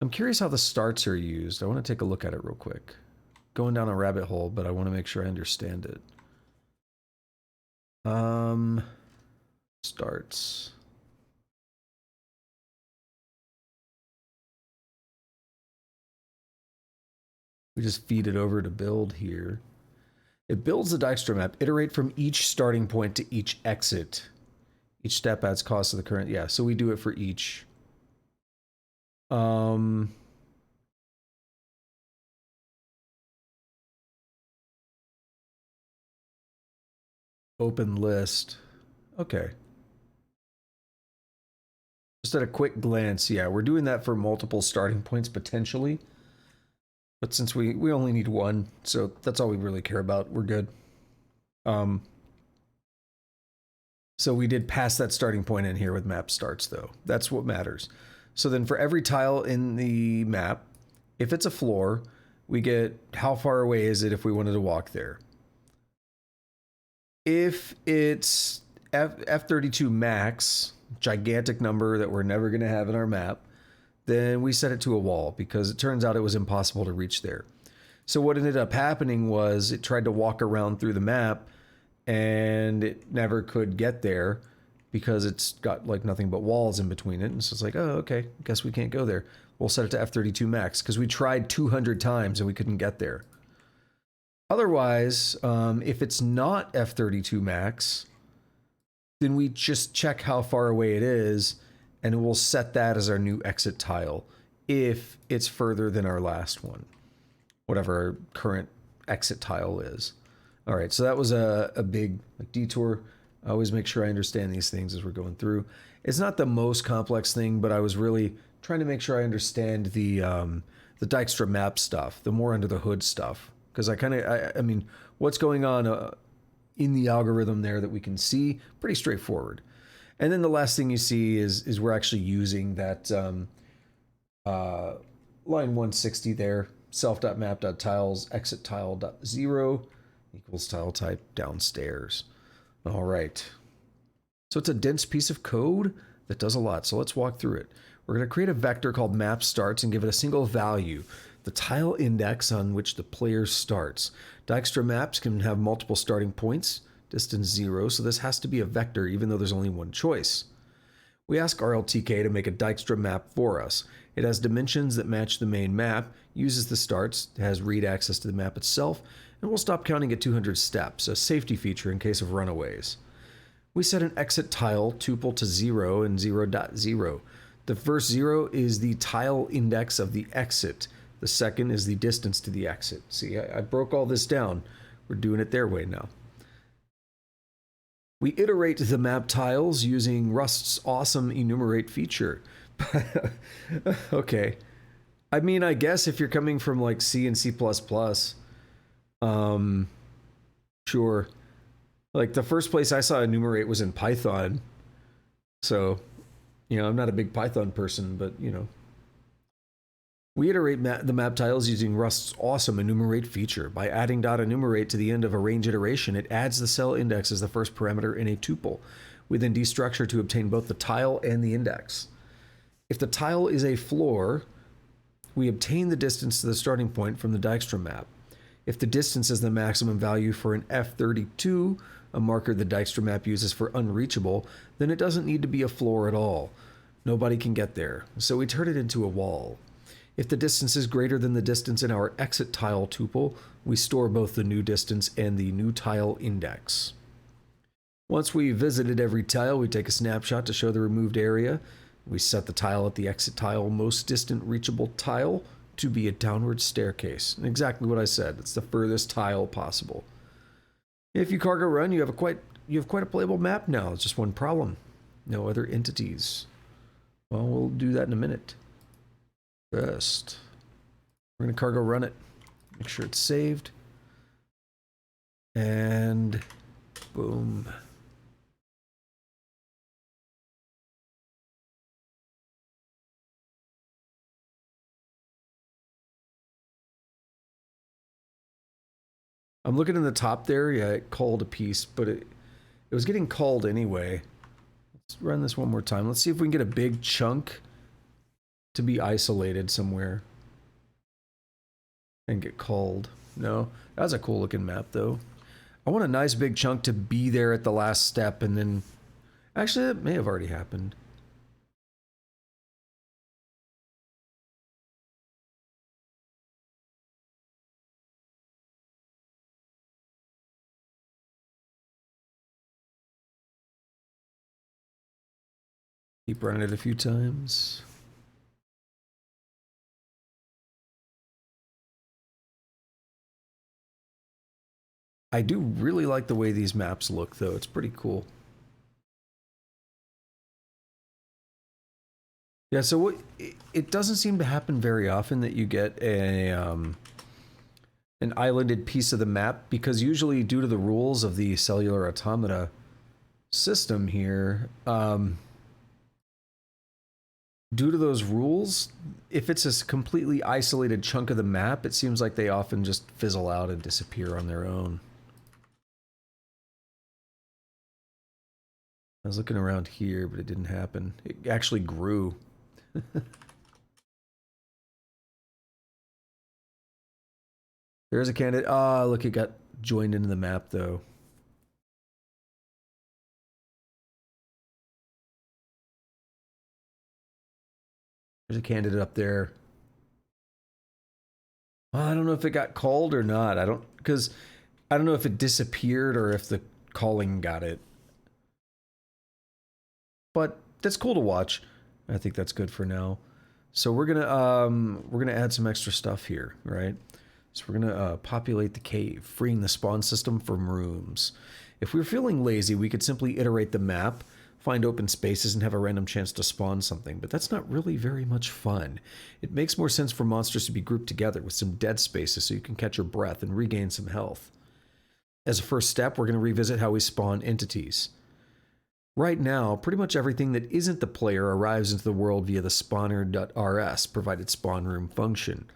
I'm curious how the starts are used. I want to take a look at it real quick. Going down a rabbit hole, but I want to make sure I understand it. Starts. We just feed it over to build here. It builds the Dijkstra map. Iterate from each starting point to each exit. Each step adds cost to the current. Yeah, so we do it for each. Open list. Okay. Just at a quick glance, yeah, we're doing that for multiple starting points potentially. But since we only need one, so that's all we really care about. We're good. So we did pass that starting point in here with map starts though. That's what matters. So then for every tile in the map, if it's a floor, we get how far away is it if we wanted to walk there. If it's F32 max, gigantic number that we're never going to have in our map, then we set it to a wall because it turns out it was impossible to reach there. So what ended up happening was it tried to walk around through the map and it never could get there because it's got like nothing but walls in between it. And so it's like, oh, okay, guess we can't go there. We'll set it to F32 max because we tried 200 times and we couldn't get there. Otherwise, if it's not F32 max, then we just check how far away it is and we'll set that as our new exit tile if it's further than our last one, whatever our current exit tile is. All right, so that was a big detour. I always make sure I understand these things as we're going through. It's not the most complex thing, but I was really trying to make sure I understand the Dijkstra map stuff, the more under the hood stuff, because I mean, what's going on in the algorithm there that we can see, pretty straightforward. And then the last thing you see is we're actually using that line 160 there, self.map.tiles exit tile.0 equals tile type downstairs. All right. So it's a dense piece of code that does a lot. So let's walk through it. We're going to create a vector called map starts and give it a single value, the tile index on which the player starts. Dijkstra maps can have multiple starting points, distance 0, so this has to be a vector even though there's only one choice. We ask RLTK to make a Dijkstra map for us. It has dimensions that match the main map, uses the starts, has read access to the map itself, and will stop counting at 200 steps, a safety feature in case of runaways. We set an exit tile tuple to 0 and 0.0. The first 0 is the tile index of the exit. The second is the distance to the exit. See, I broke all this down. We're doing it their way now. We iterate the map tiles using Rust's awesome enumerate feature. Okay. I mean, I guess if you're coming from like C and C++, sure. Like the first place I saw enumerate was in Python. So, you know, I'm not a big Python person, but you know. We iterate the map tiles using Rust's awesome enumerate feature. By adding .enumerate to the end of a range iteration, it adds the cell index as the first parameter in a tuple. We then destructure to obtain both the tile and the index. If the tile is a floor, we obtain the distance to the starting point from the Dijkstra map. If the distance is the maximum value for an F32, a marker the Dijkstra map uses for unreachable, then it doesn't need to be a floor at all. Nobody can get there, so we turn it into a wall. If the distance is greater than the distance in our exit tile tuple, we store both the new distance and the new tile index. Once we've visited every tile, we take a snapshot to show the removed area. We set the tile at the exit tile most distant reachable tile to be a downward staircase. Exactly what I said. It's the furthest tile possible. If you cargo run, you have quite a playable map now. It's just one problem. No other entities. Well, we'll do that in a minute. First, we're going to cargo run it. Make sure it's saved. And boom. I'm looking in the top there. Yeah, it called a piece, but it was getting called anyway. Let's run this one more time. Let's see if we can get a big chunk to be isolated somewhere and get called. No, that's a cool looking map though. I want a nice big chunk to be there at the last step, and then actually that may have already happened. Keep running it a few times. I do really like the way these maps look, though. It's pretty cool. Yeah, so what it doesn't seem to happen very often that you get a an islanded piece of the map, because usually due to the rules of the Cellular Automata system here, due to those rules, if it's a completely isolated chunk of the map, it seems like they often just fizzle out and disappear on their own. I was looking around here, but it didn't happen. It actually grew. There's a candidate. Ah, oh, look, it got joined into the map, though. There's a candidate up there. Well, I don't know if it got called or not. Because I don't know if it disappeared or if the calling got it. But that's cool to watch. I think that's good for now. So we're gonna add some extra stuff here, right? So we're gonna populate the cave, freeing the spawn system from rooms. If we were feeling lazy, we could simply iterate the map, find open spaces, and have a random chance to spawn something, but that's not really very much fun. It makes more sense for monsters to be grouped together with some dead spaces so you can catch your breath and regain some health. As a first step, we're going to revisit how we spawn entities. Right now, pretty much everything that isn't the player arrives into the world via the spawner.rs provided spawn room function.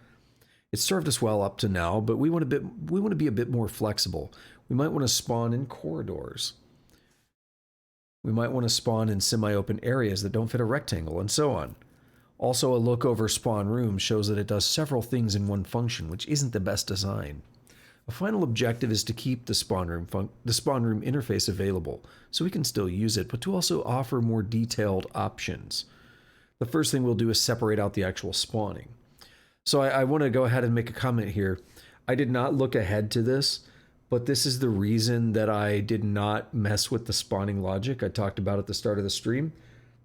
It's served us well up to now, but we want to be a bit more flexible. We might want to spawn in corridors. We might want to spawn in semi-open areas that don't fit a rectangle, and so on. Also, a look over spawn room shows that it does several things in one function, which isn't the best design. A final objective is to keep the spawn room interface available, so we can still use it, but to also offer more detailed options. The first thing we'll do is separate out the actual spawning. So I want to go ahead and make a comment here. I did not look ahead to this, but this is the reason that I did not mess with the spawning logic I talked about at the start of the stream,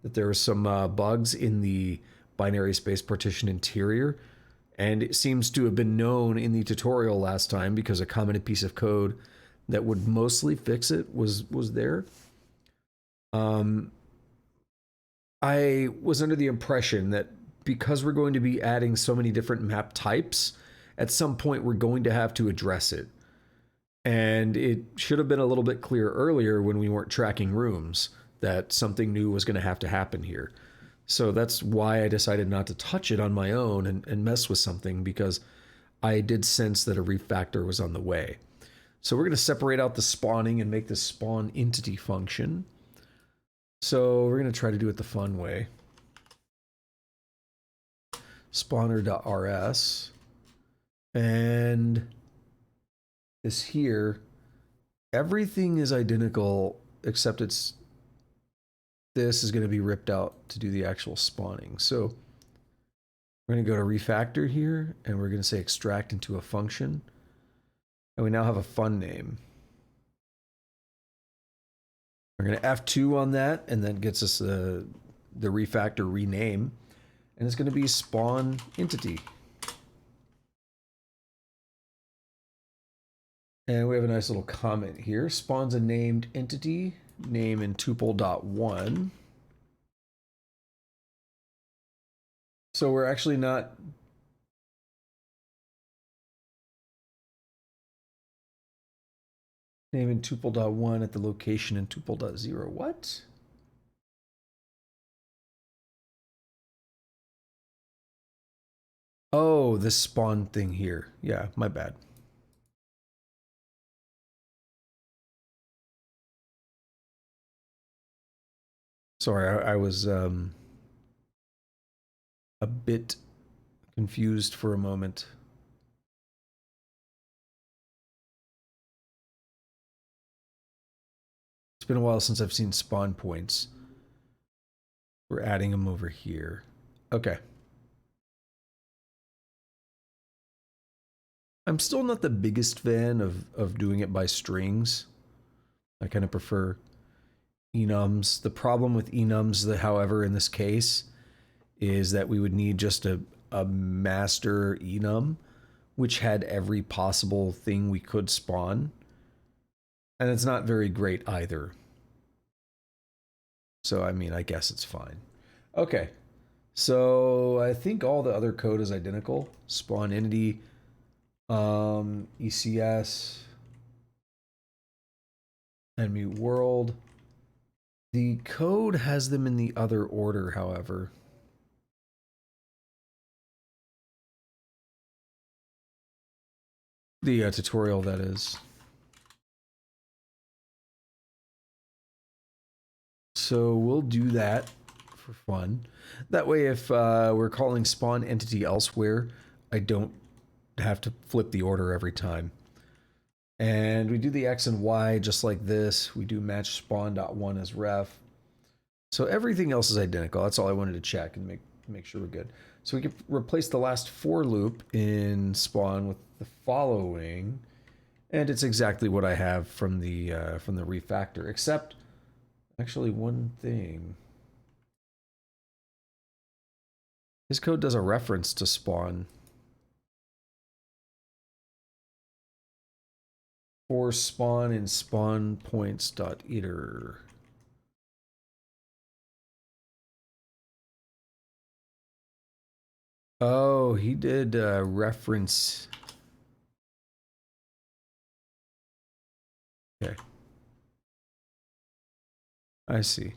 that there were some bugs in the binary space partition interior. And it seems to have been known in the tutorial last time because a commented piece of code that would mostly fix it was there. I was under the impression that because we're going to be adding so many different map types, at some point we're going to have to address it. And it should have been a little bit clear earlier when we weren't tracking rooms that something new was going to happen here. So that's why I decided not to touch it on my own and mess with something, because I did sense that a refactor was on the way. So we're going to separate out the spawning and make the spawn entity function. So we're going to try to do it the fun way. Spawner.rs. And this here, everything is identical except this is going to be ripped out to do the actual spawning. So we're going to go to refactor here, and we're going to say extract into a function. And we now have a fun name. We're going to F2 on that, and then gets us the refactor rename. And it's going to be spawn entity. And we have a nice little comment here. Spawns a named entity. Name in tuple.1. So we're actually not name in tuple.1 at the location in tuple.0. What? Oh, this spawn thing here. Yeah, my bad. Sorry, I was a bit confused for a moment. It's been a while since I've seen spawn points. We're adding them over here. Okay. I'm still not the biggest fan of doing it by strings. I kind of prefer enums. The problem with enums, however, in this case, is that we would need just a master enum, which had every possible thing we could spawn. And it's not very great either. So, I mean, I guess it's fine. Okay. So, I think all the other code is identical. Spawn entity, ECS, enemy world. The code has them in the other order, however. The tutorial, that is. So we'll do that for fun. That way, if we're calling spawn entity elsewhere, I don't have to flip the order every time. And we do the X and Y just like this. We do match spawn.1 as ref. So everything else is identical. That's all I wanted to check and make sure we're good. So we can replace the last for loop in spawn with the following, and it's exactly what I have from the refactor, except actually one thing. His code does a reference to spawn. For spawn in spawn points dot iter. Oh, he did reference. Okay. I see.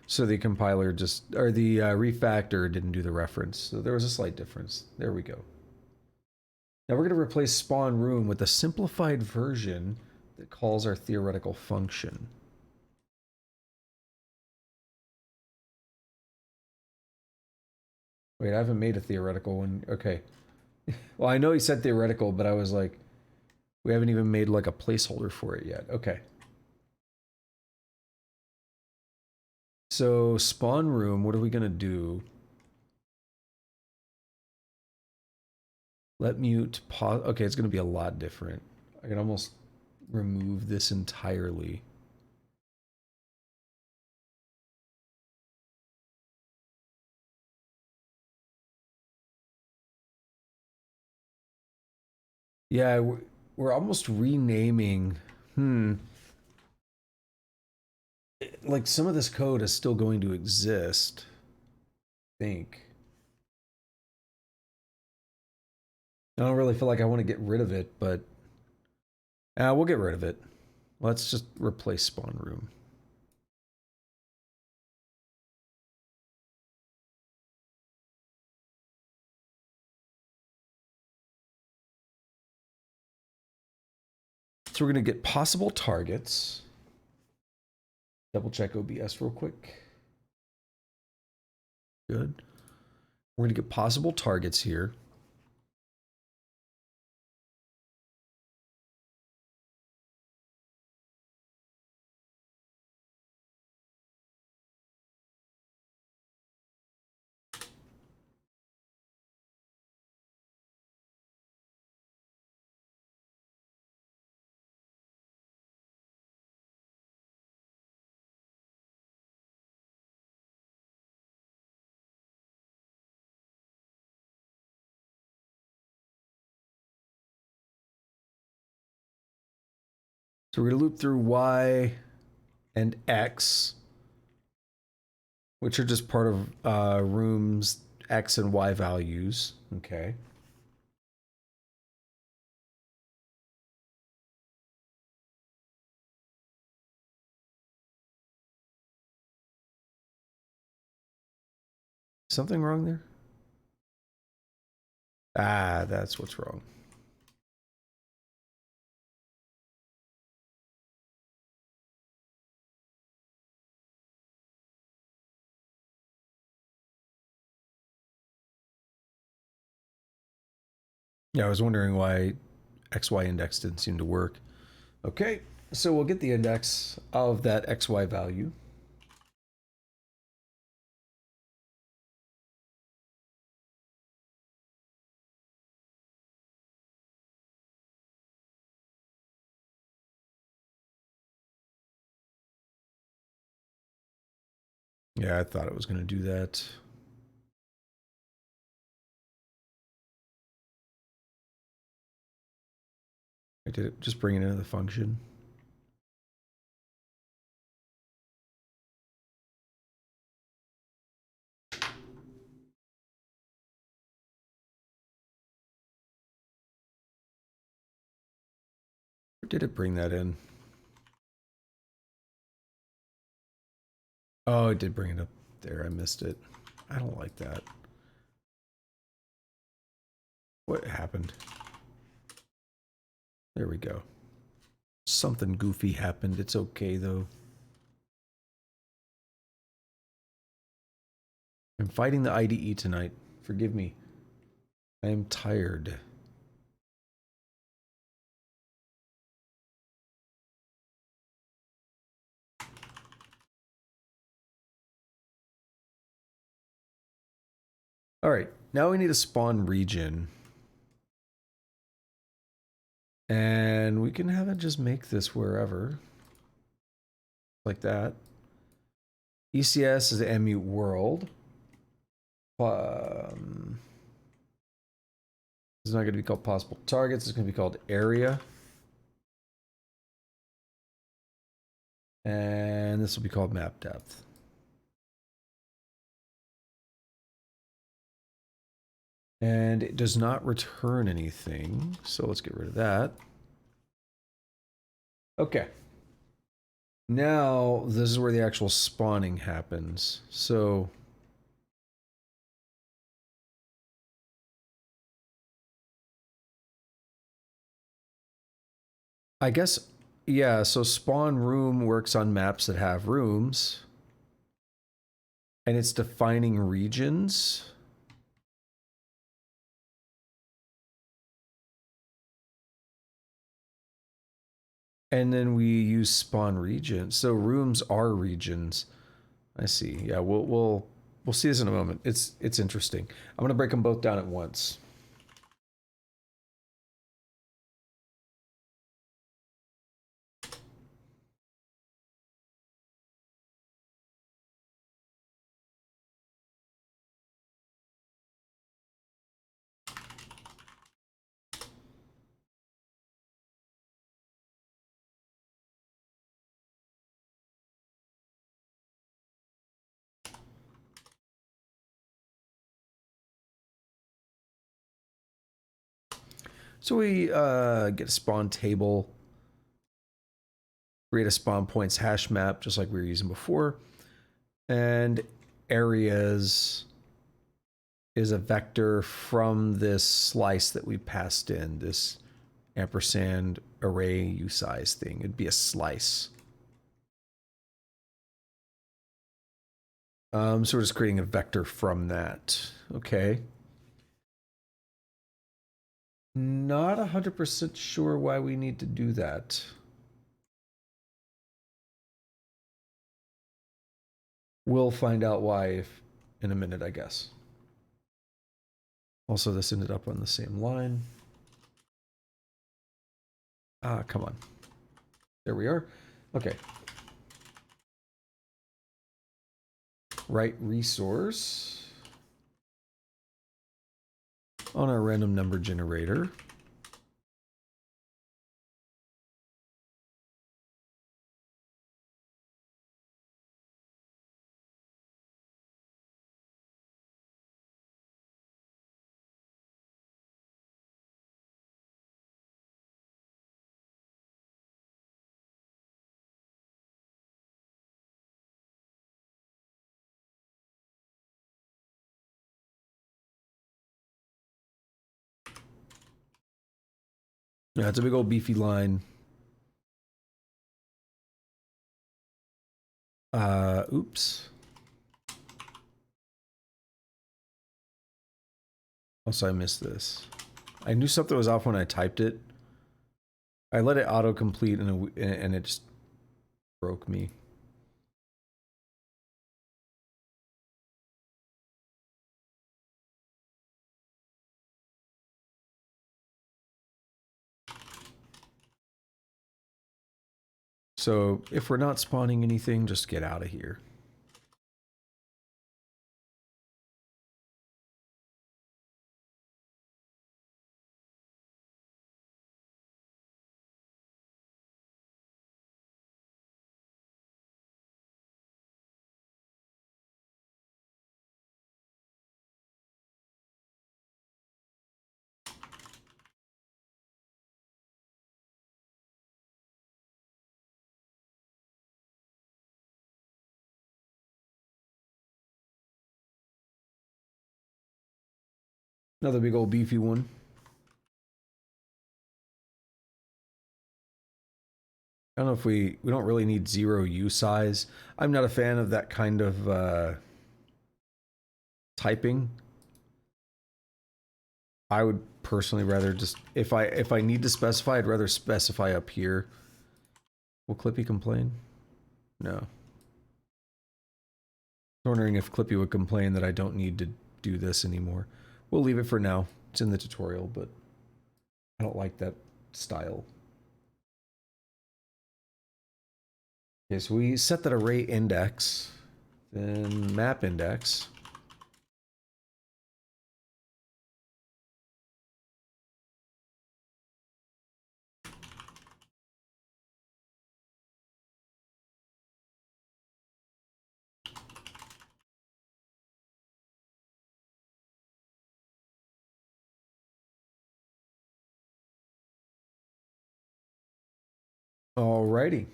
So the compiler just, or the refactor didn't do the reference. So there was a slight difference. There we go. Now we're going to replace spawn room with a simplified version that calls our theoretical function. Wait, I haven't made a theoretical one. Okay. Well, I know he said theoretical, but I was like, we haven't even made like a placeholder for it yet. Okay. So spawn room, what are we going to do? Let mute pause. Okay, it's going to be a lot different. I can almost remove this entirely. Yeah, we're almost renaming. Like some of this code is still going to exist, I think. I don't really feel like I want to get rid of it, but we'll get rid of it. Let's just replace spawn room. So we're going to get possible targets. Double check OBS real quick. Good. We're going to get possible targets here. So we're going to loop through Y and X, which are just part of rooms X and Y values. Okay. Something wrong there? Ah, that's what's wrong. Yeah, I was wondering why XY index didn't seem to work. Okay, so we'll get the index of that XY value. Yeah, I thought it was going to do that. I did it, just bring it into the function. Or did it bring that in? Oh, it did bring it up there. I missed it. I don't like that. What happened? There we go. Something goofy happened. It's okay, though. I'm fighting the IDE tonight. Forgive me. I am tired. All right, now we need a spawn region. And we can have it just make this wherever. Like that. ECS is MU world. It's not going to be called possible targets. It's going to be called area. And this will be called map depth. And it does not return anything. So let's get rid of that. Okay. Now, this is where the actual spawning happens. So I guess, yeah, so spawn room works on maps that have rooms. And it's defining regions. And then we use spawn regions. So rooms are regions. I see. Yeah, we'll see this in a moment. It's interesting. I'm gonna break them both down at once. So we get a spawn table, create a spawn points hash map, just like we were using before. And areas is a vector from this slice that we passed in, this ampersand array usize thing. It'd be a slice. So we're just creating a vector from that. Okay. Not 100% sure why we need to do that. We'll find out why in a minute, I guess. Also, this ended up on the same line. Ah, come on. There we are. Okay. Write resource on our random number generator. Yeah, it's a big old beefy line. Oops. Also, I missed this. I knew something was off when I typed it. I let it autocomplete and it just broke me. So if we're not spawning anything, just get out of here. Another big old beefy one. I don't know if we don't really need 0 U size. I'm not a fan of that kind of typing. I would personally rather just if I need to specify, I'd rather specify up here. Will Clippy complain? No. I'm wondering if Clippy would complain that I don't need to do this anymore. We'll leave it for now. It's in the tutorial, but I don't like that style. Okay, so we set that array index, then map index. Alrighty.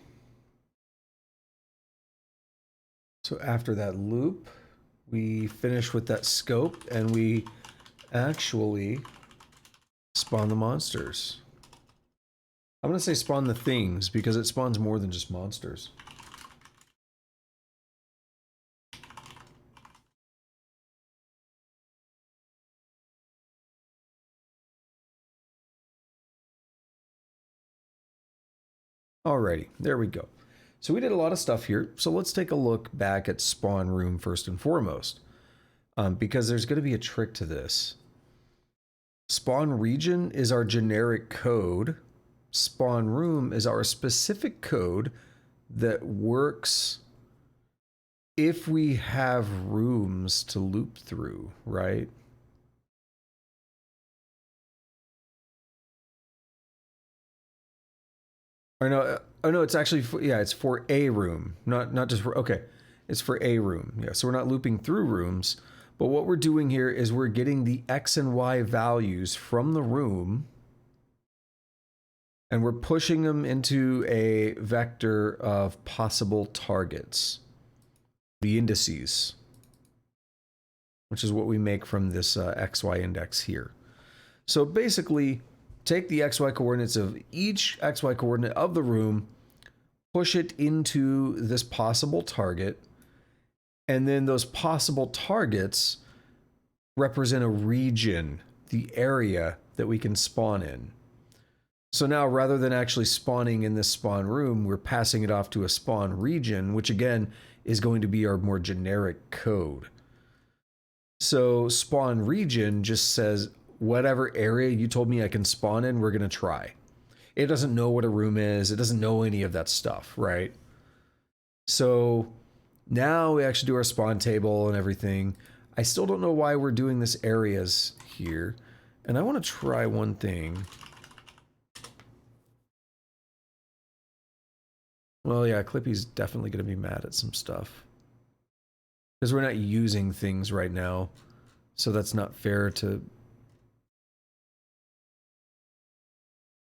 So after that loop, we finish with that scope and we actually spawn the monsters. I'm gonna say spawn the things because it spawns more than just monsters. Alrighty, there we go. So we did a lot of stuff here. So let's take a look back at spawn room first and foremost, because there's going to be a trick to this. Spawn region is our generic code. Spawn room is our specific code that works if we have rooms to loop through, right? Or no, oh no, it's actually for, yeah, it's for a room, not just for, okay, it's for a room. Yeah, so we're not looping through rooms, but what we're doing here is we're getting the X and Y values from the room and we're pushing them into a vector of possible targets, the indices, which is what we make from this XY index here. So basically, take the XY coordinates of each XY coordinate of the room, push it into this possible target, and then those possible targets represent a region, the area that we can spawn in. So now rather than actually spawning in this spawn room, we're passing it off to a spawn region, which again is going to be our more generic code. So spawn region just says whatever area you told me I can spawn in, we're going to try. It doesn't know what a room is. It doesn't know any of that stuff, right? So now we actually do our spawn table and everything. I still don't know why we're doing this areas here. And I want to try one thing. Well, yeah, Clippy's definitely going to be mad at some stuff. Because we're not using things right now. So that's not fair to...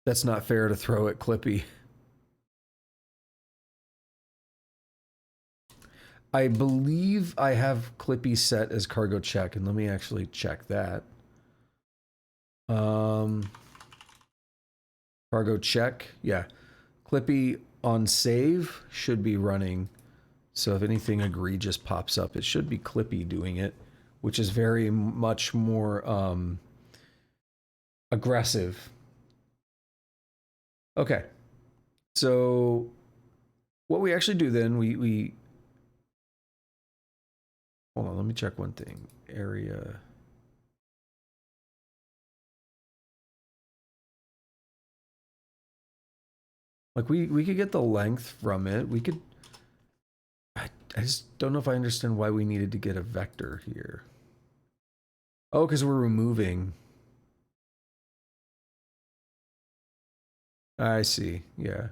That's not fair to throw at Clippy. I believe I have Clippy set as cargo check, and let me actually check that. Cargo check, yeah. Clippy on save should be running. So if anything egregious pops up, it should be Clippy doing it, which is very much more aggressive. Okay. So what we actually do then, we hold on, let me check one thing. Area. Like we could get the length from it. We could, I just don't know if I understand why we needed to get a vector here. Oh, because we're removing. I see, yeah.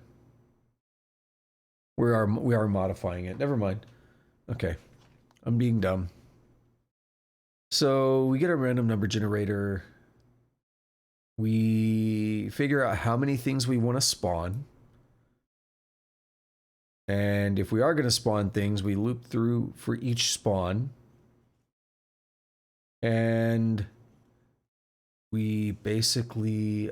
We are modifying it. Never mind. Okay. I'm being dumb. So we get a random number generator. We figure out how many things we want to spawn. And if we are going to spawn things, we loop through for each spawn. And we basically...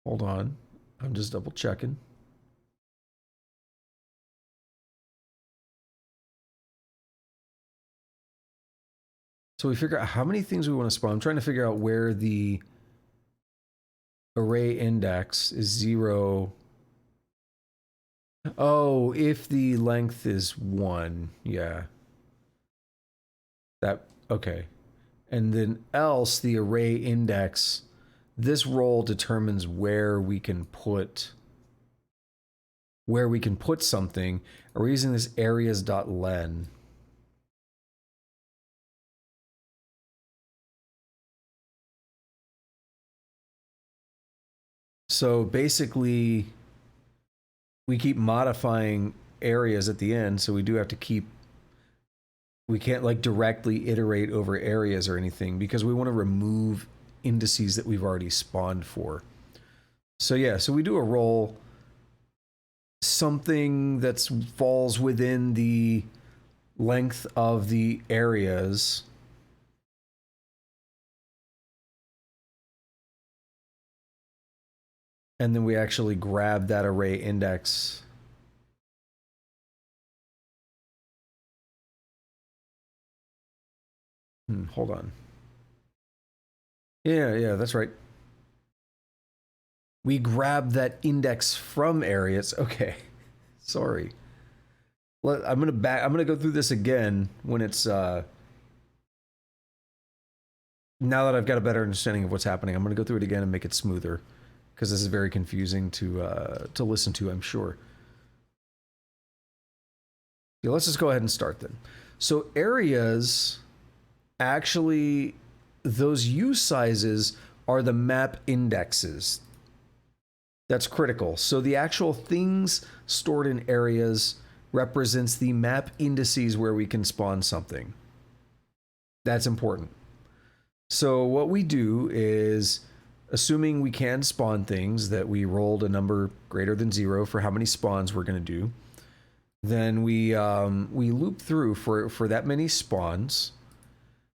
hold on. I'm just double checking. So we figure out how many things we want to spawn. I'm trying to figure out where the array index is 0. Oh, if the length is 1. Yeah. That, okay. And then else the array index, this role determines where we can put something. Are we using this areas.len? So basically, we keep modifying areas at the end, so we do have to keep We can't like directly iterate over areas or anything because we want to remove indices that we've already spawned for. So yeah, so we do a roll, something that falls within the length of the areas. And then we actually grab that array index. Hold on. Yeah, that's right. We grab that index from areas. Okay, sorry. I'm gonna go through this again when it's now that I've got a better understanding of what's happening. I'm gonna go through it again and make it smoother because this is very confusing to listen to, I'm sure. Yeah, let's just go ahead and start then. So areas, actually, those U sizes are the map indexes. That's critical. So the actual things stored in areas represents the map indices where we can spawn something. That's important. So what we do is, assuming we can spawn things, that we rolled a number greater than 0 for how many spawns we're going to do. Then we loop through for that many spawns.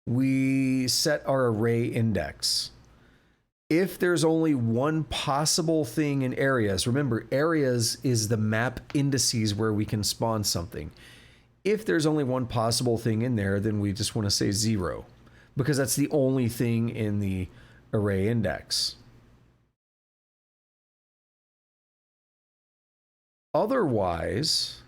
We set our array index. If there's only one possible thing in areas, remember, areas is the map indices where we can spawn something. If there's only one possible thing in there, then we just want to say 0, because that's the only thing in the array index. Otherwise,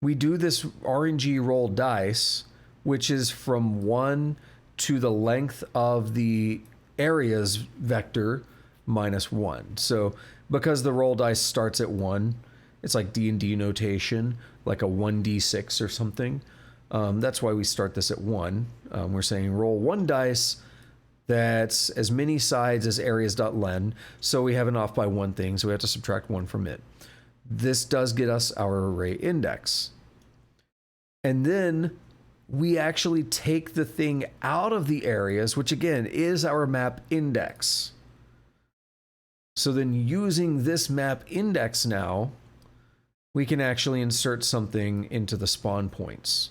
we do this RNG roll dice, which is from 1 to the length of the areas vector minus 1. So because the roll dice starts at 1, it's like D&D notation, like a 1d6 or something. That's why we start this at 1. We're saying roll 1 dice that's as many sides as areas.len. So we have an off by 1 thing, so we have to subtract 1 from it. This does get us our array index. And then we actually take the thing out of the areas, which again is our map index. So then using this map index now, we can actually insert something into the spawn points.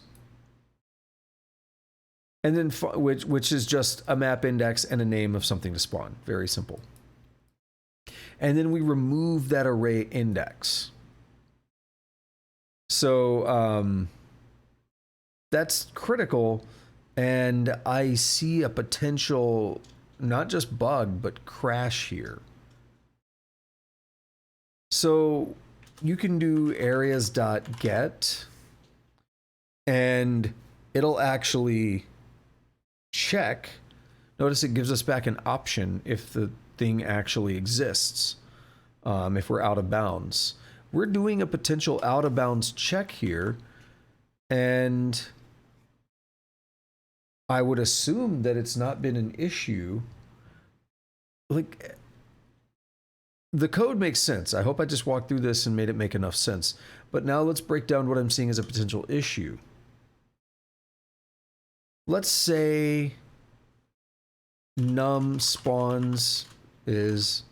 And then, which is just a map index and a name of something to spawn. Very simple. And then we remove that array index. So, that's critical, and I see a potential, not just bug, but crash here. So you can do areas.get, and it'll actually check. Notice it gives us back an option if the thing actually exists, if we're out of bounds. We're doing a potential out of bounds check here, and I would assume that it's not been an issue. Like, the code makes sense. I hope I just walked through this and made it make enough sense. But now let's break down what I'm seeing as a potential issue. Let's say num spawns is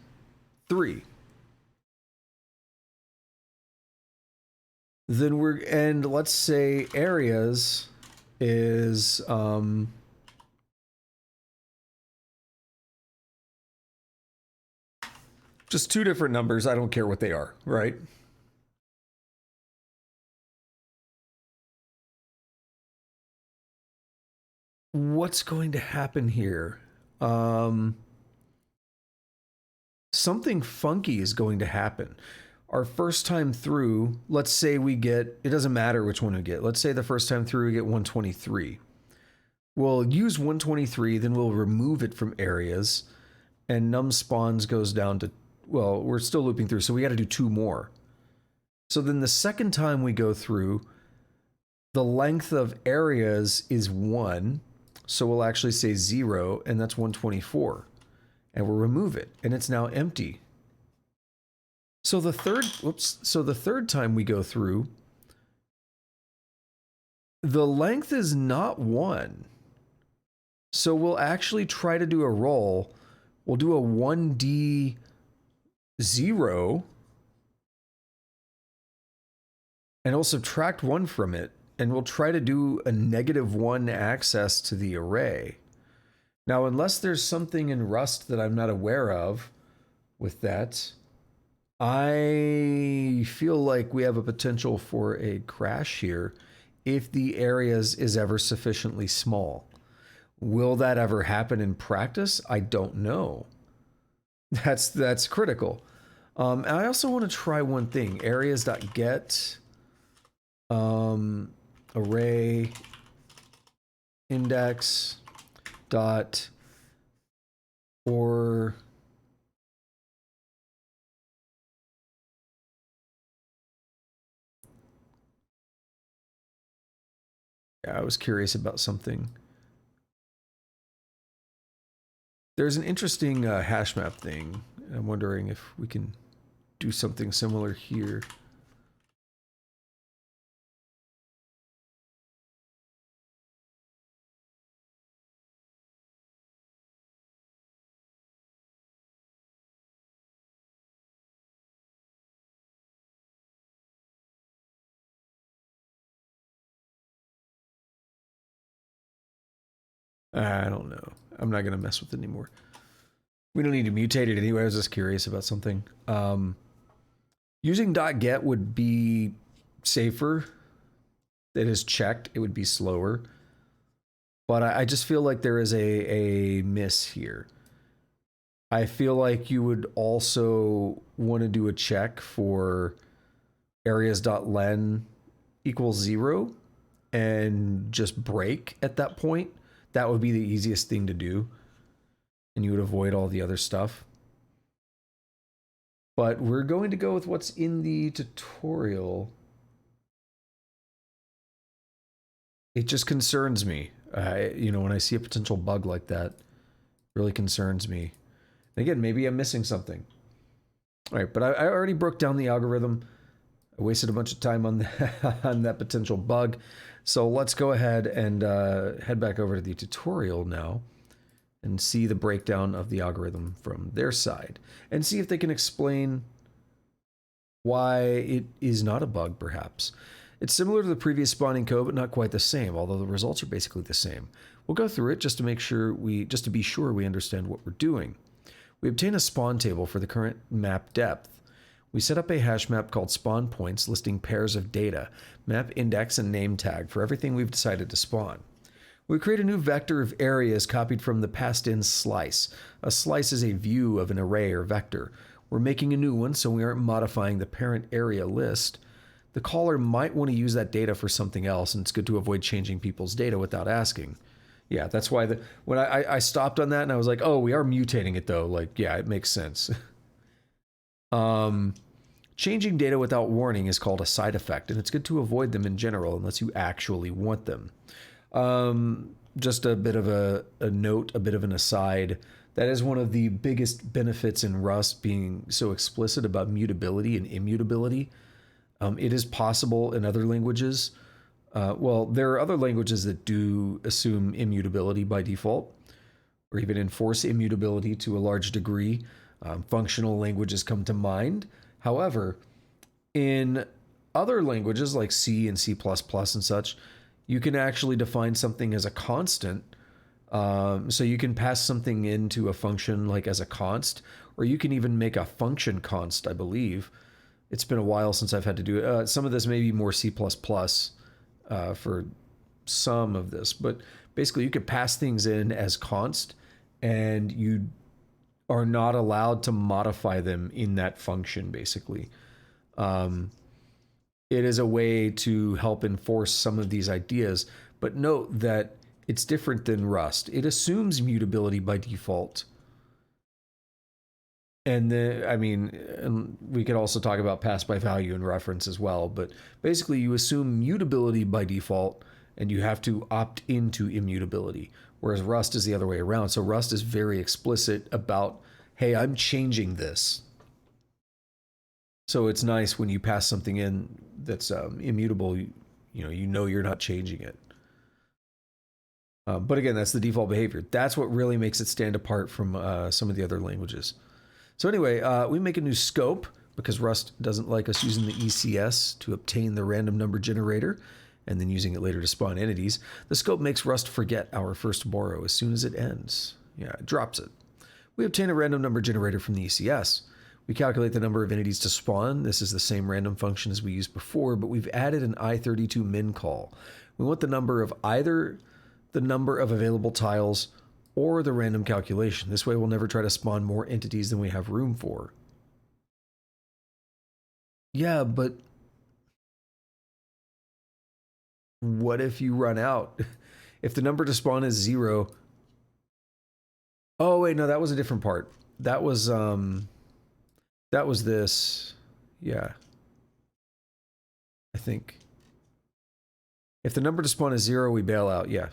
3. Then and let's say areas is just 2 different numbers. I don't care what they are, right? What's going to happen here? Something funky is going to happen. Our first time through, let's say we get, it doesn't matter which one we get. Let's say the first time through we get 123. We'll use 123, then we'll remove it from areas, and num spawns goes down to, well, we're still looping through, so we got to do 2 more. So then the second time we go through, the length of areas is 1, so we'll actually say 0, and that's 124. And we'll remove it, and it's now empty. So the third time we go through, the length is not 1. So we'll actually try to do a roll. We'll do a 1d 0 and we'll subtract 1 from it, and we'll try to do a -1 access to the array. Now, unless there's something in Rust that I'm not aware of with that, I feel like we have a potential for a crash here if the areas is ever sufficiently small. Will that ever happen in practice? I don't know. That's critical. And I also want to try one thing. Areas.get array index dot or yeah, I was curious about something. There's an interesting hash map thing. I'm wondering if we can do something similar here. I don't know. I'm not going to mess with it anymore. We don't need to mutate it anyway. I was just curious about something. Using .get would be safer. It is checked. It would be slower. But I just feel like there is a miss here. I feel like you would also want to do a check for areas.len equals 0 and just break at that point. That would be the easiest thing to do, and you would avoid all the other stuff. But we're going to go with what's in the tutorial. It just concerns me. You know, when I see a potential bug like that, it really concerns me. And again, maybe I'm missing something. All right, but I already broke down the algorithm. I wasted a bunch of time on on that potential bug. So let's go ahead and head back over to the tutorial now and see the breakdown of the algorithm from their side and see if they can explain why it is not a bug, perhaps. It's similar to the previous spawning code, but not quite the same, although the results are basically the same. We'll go through it just to be sure we understand what we're doing. We obtain a spawn table for the current map depth. We set up a hash map called spawn points listing pairs of data, map index and name tag for everything we've decided to spawn. We create a new vector of areas copied from the passed-in slice. A slice is a view of an array or vector. We're making a new one, so we aren't modifying the parent area list. The caller might want to use that data for something else, and it's good to avoid changing people's data without asking. Yeah, that's why when I stopped on that and I was like, oh, we are mutating it though. Like, yeah, it makes sense. Changing data without warning is called a side effect, and it's good to avoid them in general unless you actually want them. Just a bit of a note, a bit of an aside. That is one of the biggest benefits in Rust being so explicit about mutability and immutability. It is possible in other languages. Well, there are other languages that do assume immutability by default, or even enforce immutability to a large degree. Functional languages come to mind. However, in other languages like C and C++ and such, you can actually define something as a constant. So you can pass something into a function like as a const, or you can even make a function const, I believe. It's been a while since I've had to do it. Some of this may be more C++ for some of this, but basically you could pass things in as const, and you are not allowed to modify them in that function, basically. It is a way to help enforce some of these ideas, but note that it's different than Rust. It assumes mutability by default. And then, I mean, and we could also talk about pass by value and reference as well, but basically you assume mutability by default and you have to opt into immutability, whereas Rust is the other way around. So Rust is very explicit about, hey, I'm changing this. So it's nice when you pass something in that's immutable, you know you're not changing it. But again, that's the default behavior. That's what really makes it stand apart from some of the other languages. So anyway, we make a new scope because Rust doesn't like us using the ECS to obtain the random number generator and then using it later to spawn entities. The scope makes Rust forget our first borrow as soon as it ends. Yeah, it drops it. We obtain a random number generator from the ECS. We calculate the number of entities to spawn. This is the same random function as we used before, but we've added an i32 min call. We want the number of either the number of available tiles or the random calculation. This way we'll never try to spawn more entities than we have room for. Yeah, but what if you run out? If the number to spawn is 0. Oh wait, no, that was a different part. That was this. Yeah. I think. If the number to spawn is 0, we bail out. Yeah.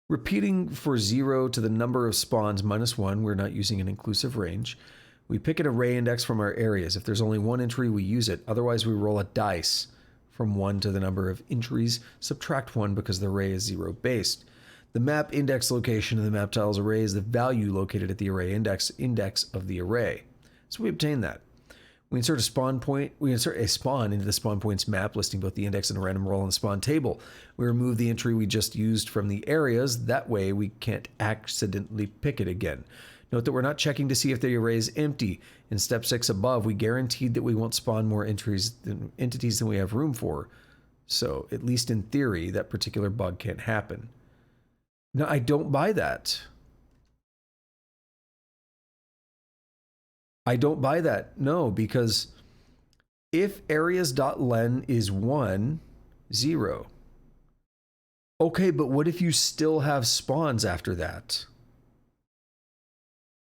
Repeating for 0 to the number of spawns minus 1, we're not using an inclusive range. We pick an array index from our areas. If there's only one entry, we use it. Otherwise, we roll a dice from 1 to the number of entries, subtract 1 because the array is 0 based. The map index location of the map tiles array is the value located at the array index of the array. So we obtain that. We insert a spawn point. We insert a spawn into the spawn point's map, listing both the index and a random roll on the spawn table. We remove the entry we just used from the areas. That way we can't accidentally pick it again. Note that we're not checking to see if the array is empty. In step 6 above, we guaranteed that we won't spawn more entities than we have room for. So, at least in theory, that particular bug can't happen. No, I don't buy that. I don't buy that. No, because if areas.len is 1, 0. Okay, but what if you still have spawns after that?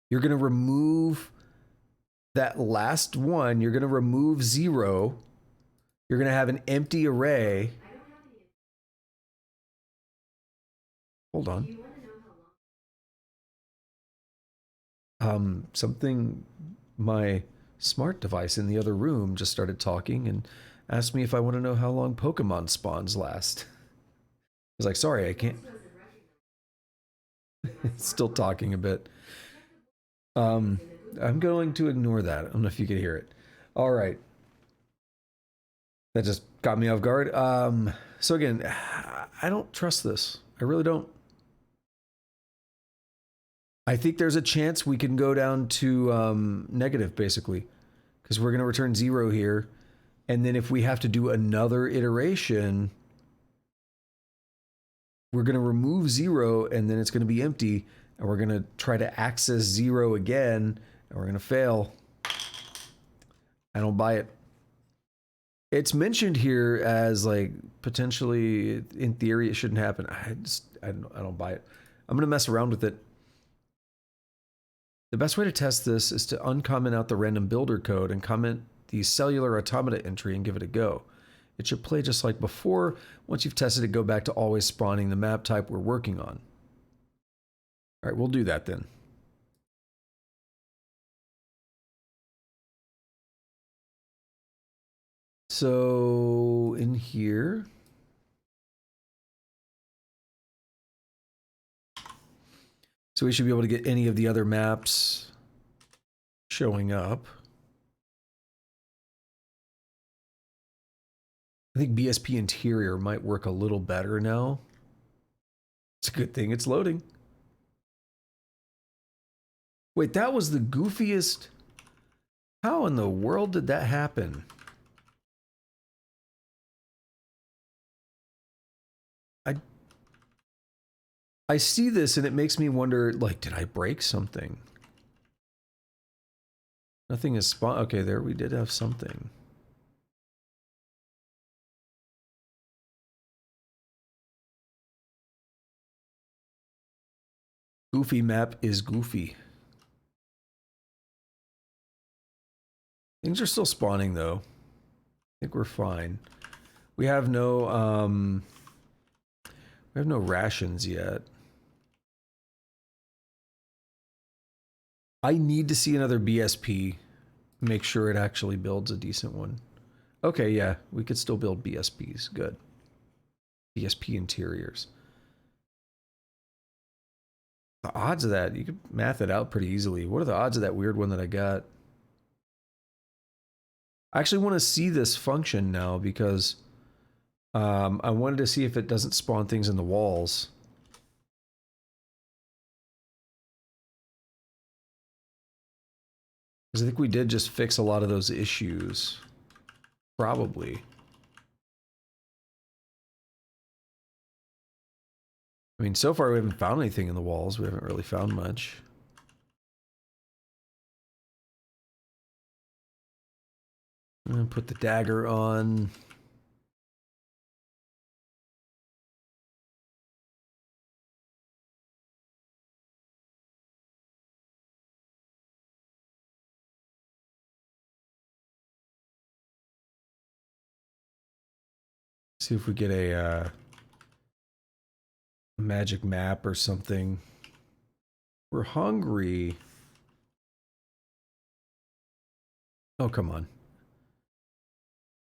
You're going to remove that last one. You're going to remove 0. You're going to have an empty array. Hold on. Something, my smart device in the other room just started talking and asked me if I want to know how long Pokemon spawns last. I was like, sorry, I can't. It's still talking a bit. I'm going to ignore that. I don't know if you could hear it. All right. That just got me off guard. So again, I don't trust this. I really don't. I think there's a chance we can go down to negative, basically, because we're going to return 0 here. And then if we have to do another iteration, we're going to remove 0, and then it's going to be empty. And we're going to try to access 0 again, and we're going to fail. I don't buy it. It's mentioned here as like potentially, in theory, it shouldn't happen. I don't buy it. I'm going to mess around with it. The best way to test this is to uncomment out the random builder code and comment the cellular automata entry and give it a go. It should play just like before. Once you've tested it, go back to always spawning the map type we're working on. All right, we'll do that then. So in here, so we should be able to get any of the other maps showing up. I think BSP Interior might work a little better now. It's a good thing it's loading. Wait, that was the goofiest... How in the world did that happen? I see this and it makes me wonder, like, did I break something? Nothing is spawn. Okay, there we did have something. Goofy map is goofy. Things are still spawning though. I think we're fine. We have no rations yet. I need to see another BSP. Make sure it actually builds a decent one. Okay, yeah, we could still build BSPs. Good. BSP interiors. The odds of that, you could math it out pretty easily. What are the odds of that weird one that I got? I actually want to see this function now because I wanted to see if it doesn't spawn things in the walls. Because I think we did just fix a lot of those issues. Probably. I mean, so far we haven't found anything in the walls. We haven't really found much. I'm gonna put the dagger on. See if we get a magic map or something. We're hungry. Oh, come on.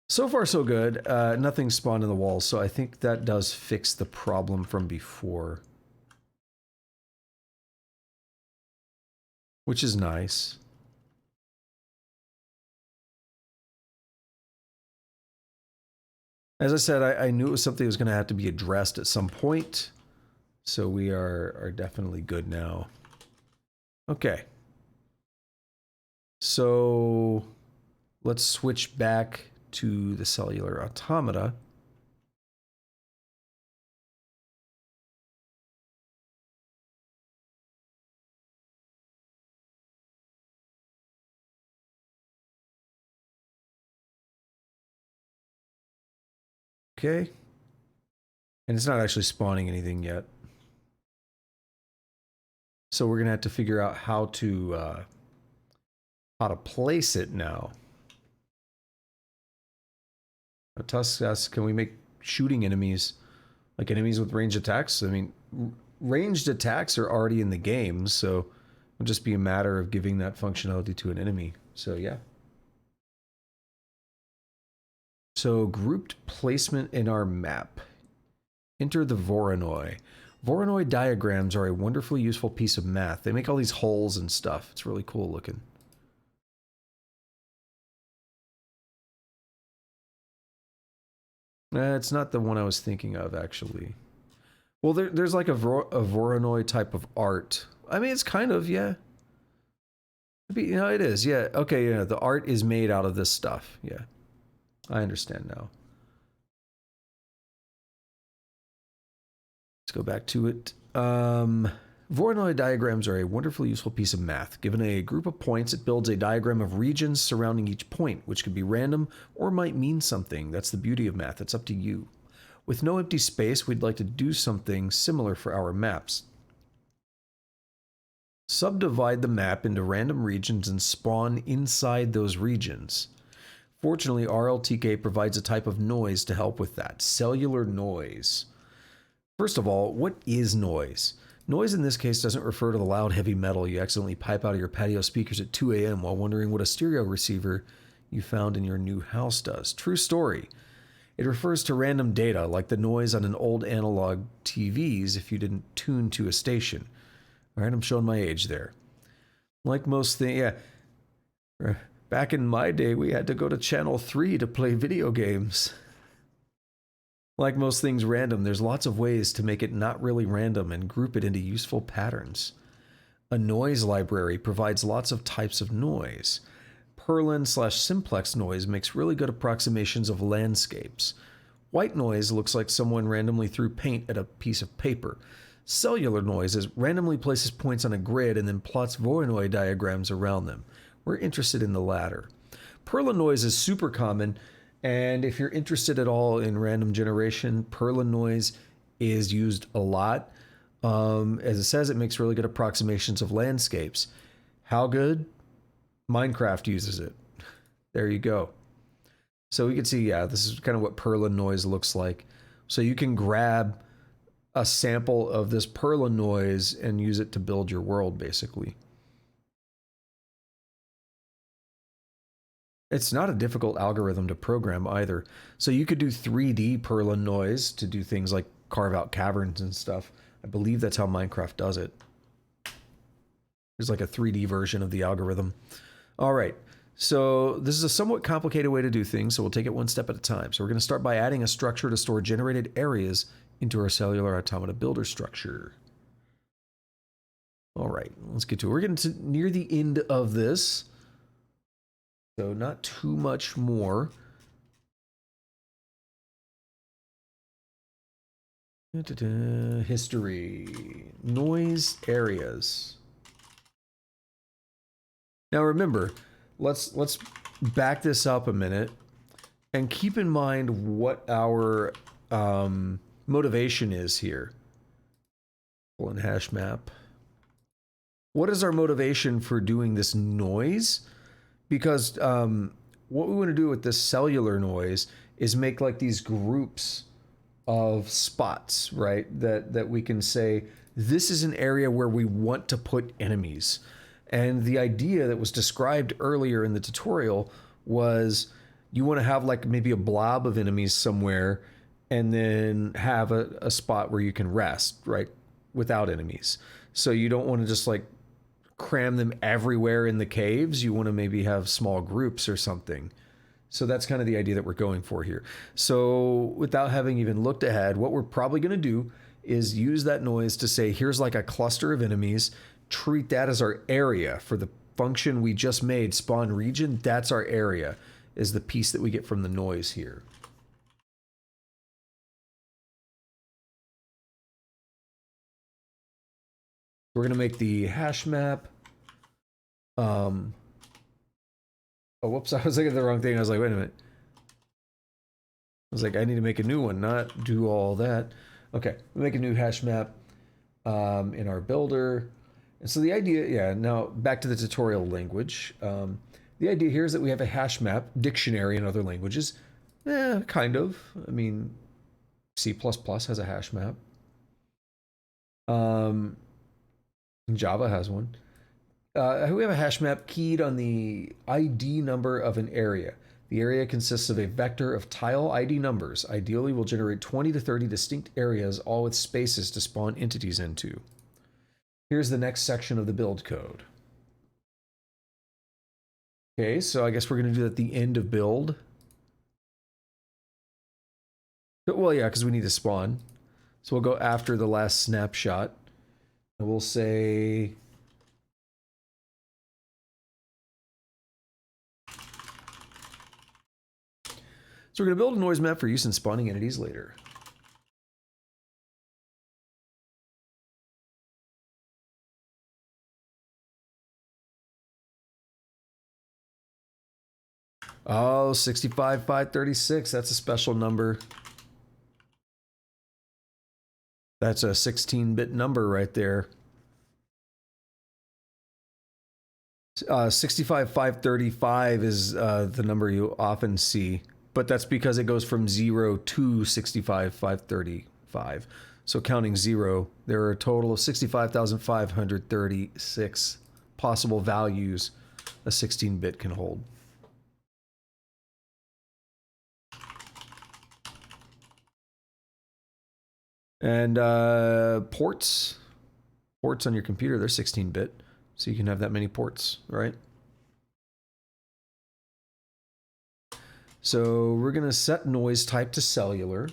So far, so good. Nothing spawned in the walls, so I think that does fix the problem from before. Which is nice. As I said, I knew it was something that was going to have to be addressed at some point. So we are definitely good now. Okay. So let's switch back to the cellular automata. Okay. And it's not actually spawning anything yet. So we're going to have to figure out how to place it now. Tusk, can we make shooting enemies, like enemies with ranged attacks? I mean, ranged attacks are already in the game, so it'll just be a matter of giving that functionality to an enemy. So yeah. So grouped placement in our map. Enter the Voronoi. Voronoi diagrams are a wonderfully useful piece of math. They make all these holes and stuff. It's really cool looking. It's not the one I was thinking of, actually. Well, there's like a Voronoi type of art. I mean, it's kind of, yeah. You know, it is, yeah. Okay, yeah, the art is made out of this stuff. Yeah, I understand now. Let's go back to it. Voronoi diagrams are a wonderfully useful piece of math. Given a group of points, it builds a diagram of regions surrounding each point, which could be random or might mean something. That's the beauty of math. It's up to you. With no empty space, we'd like to do something similar for our maps. Subdivide the map into random regions and spawn inside those regions. Fortunately, RLTK provides a type of noise to help with that. Cellular noise. First of all, what is noise? Noise in this case doesn't refer to the loud heavy metal you accidentally pipe out of your patio speakers at 2 a.m. while wondering what a stereo receiver you found in your new house does. True story. It refers to random data, like the noise on an old analog TVs if you didn't tune to a station. All right, I'm showing my age there. Like most things, yeah. Back in my day, we had to go to Channel 3 to play video games. Like most things random, there's lots of ways to make it not really random and group it into useful patterns. A noise library provides lots of types of noise. Perlin/simplex noise makes really good approximations of landscapes. White noise looks like someone randomly threw paint at a piece of paper. Cellular noise is randomly places points on a grid and then plots Voronoi diagrams around them. We're interested in the latter. Perlin noise is super common, and if you're interested at all in random generation, Perlin noise is used a lot. As it says, it makes really good approximations of landscapes. How good? Minecraft uses it. There you go. So we can see, yeah, this is kind of what Perlin noise looks like. So you can grab a sample of this Perlin noise and use it to build your world, basically. It's not a difficult algorithm to program either. So you could do 3D Perlin noise to do things like carve out caverns and stuff. I believe that's how Minecraft does it. There's like a 3D version of the algorithm. All right. So this is a somewhat complicated way to do things, so we'll take it one step at a time. So we're going to start by adding a structure to store generated areas into our cellular automata builder structure. All right, let's get to it. We're getting to near the end of this, so not too much more. History, noise areas. Now remember, let's back this up a minute and keep in mind what our motivation is here. Pull in hash map. What is our motivation for doing this noise? Because what we want to do with this cellular noise is make like these groups of spots, right? That we can say, this is an area where we want to put enemies. And the idea that was described earlier in the tutorial was you want to have like maybe a blob of enemies somewhere and then have a spot where you can rest, right? Without enemies. So you don't want to just like cram them everywhere in the caves. You want to maybe have small groups or something. So that's kind of the idea that we're going for here. So without having even looked ahead, what we're probably going to do is use that noise to say, here's like a cluster of enemies, treat that as our area for the function we just made, spawn region. That's our area, is the piece that we get from the noise here. We're going to make the hash map. Oh, whoops, I was looking at the wrong thing. I was like, wait a minute. I was like, I need to make a new one, not do all that. Okay, we make a new hash map in our builder. And so the idea, yeah, now back to the tutorial language. The idea here is that we have a hash map dictionary in other languages. Kind of. I mean, C++ has a hash map. Java has one. We have a hash map keyed on the ID number of an area. The area consists of a vector of tile ID numbers. Ideally, will generate 20 to 30 distinct areas, all with spaces to spawn entities into. Here's the next section of the build code. Okay, so I guess we're going to do that at the end of build. Well, yeah, because we need to spawn. So we'll go after the last snapshot. And we'll say... So we're going to build a noise map for use in spawning entities later. Oh, 65,536. That's a special number. That's a 16-bit number right there. 65,535 is the number you often see, but that's because it goes from 0 to 65,535. So counting 0, there are a total of 65,536 possible values a 16-bit can hold. And ports on your computer, they're 16-bit, so you can have that many ports, right? So we're going to set noise type to cellular.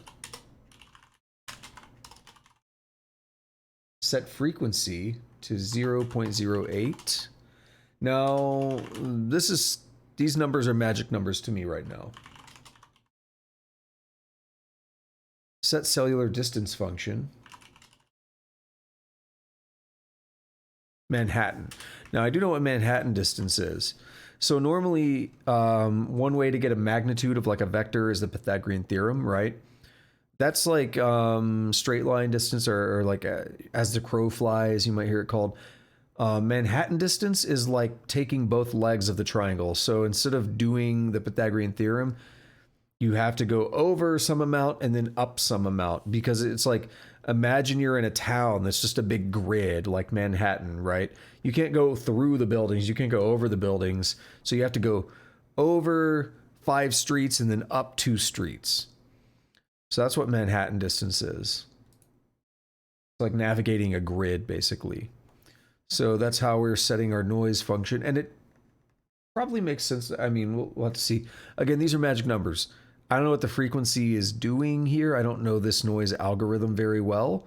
Set frequency to 0.08. Now, these numbers are magic numbers to me right now. Set cellular distance function. Manhattan. Now, I do know what Manhattan distance is. So normally, one way to get a magnitude of like a vector is the Pythagorean theorem, right? That's like straight line distance, or like as the crow flies, you might hear it called. Manhattan distance is like taking both legs of the triangle. So instead of doing the Pythagorean theorem, you have to go over some amount and then up some amount, because it's like, imagine you're in a town that's just a big grid like Manhattan, right? You can't go through the buildings, you can't go over the buildings, so you have to go over 5 streets and then up 2 streets. So that's what Manhattan distance is. It's like navigating a grid, basically. So that's how we're setting our noise function, and it probably makes sense. I mean, we'll have to see. Again, these are magic numbers. I don't know what the frequency is doing here. I don't know this noise algorithm very well,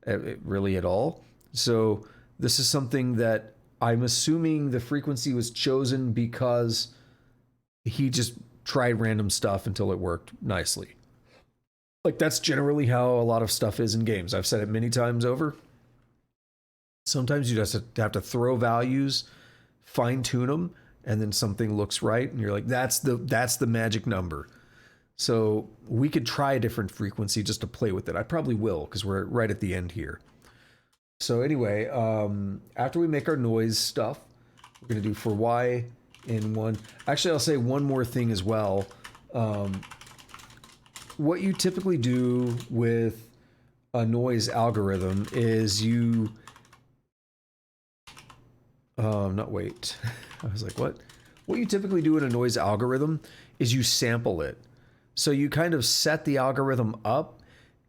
really at all. So this is something that I'm assuming the frequency was chosen because he just tried random stuff until it worked nicely. Like, that's generally how a lot of stuff is in games. I've said it many times over. Sometimes you just have to throw values, fine tune them, and then something looks right, and you're like, that's the magic number. So we could try a different frequency just to play with it. I probably will, because we're right at the end here. So anyway, after we make our noise stuff, we're going to do for Y in 1. Actually, I'll say one more thing as well. What you typically do with a noise algorithm is you... not wait. I was like, what? What you typically do in a noise algorithm is you sample it. So you kind of set the algorithm up,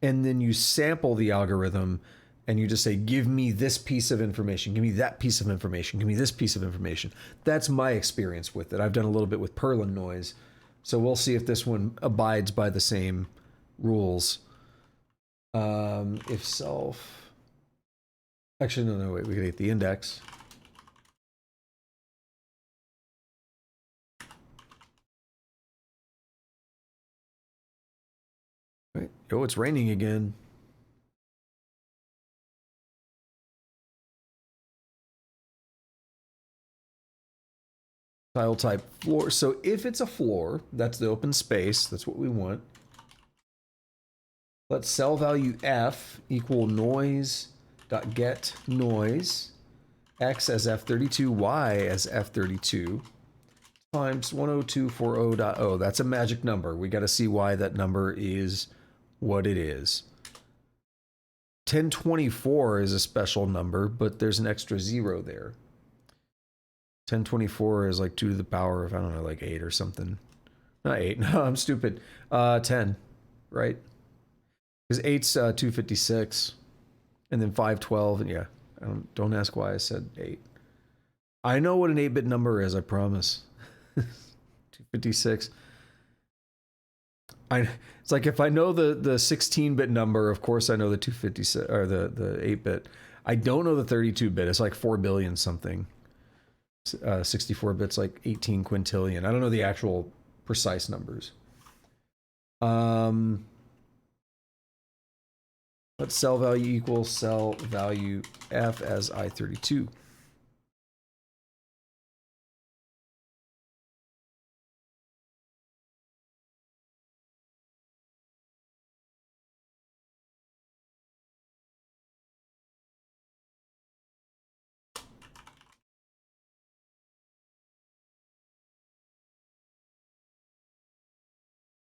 and then you sample the algorithm, and you just say, give me this piece of information, give me that piece of information, give me this piece of information. That's my experience with it. I've done a little bit with Perlin noise, so we'll see if this one abides by the same rules. If self... Actually, no, wait, we gotta get the index. Right. Oh, it's raining again. Tile type floor. So if it's a floor, that's the open space. That's what we want. Let cell value f equal noise dot get noise x as f32, y as f32 times 10240.0. That's a magic number. We got to see why that number is what it is. 1024 is a special number, but there's an extra 0 there. 1024 is like 2 to the power of, I don't know, like 8 or something. Not 8. No, I'm stupid. 10, right? Because 8's 256, and then 512, and yeah. Don't ask why I said 8. I know what an 8-bit number is, I promise. 256. It's like if I know the 16-bit number, of course I know the 256 or the 8-bit. I don't know the 32-bit. It's like 4 billion something. 64 bits, like 18 quintillion. I don't know the actual precise numbers. Let cell value equals cell value f as I32.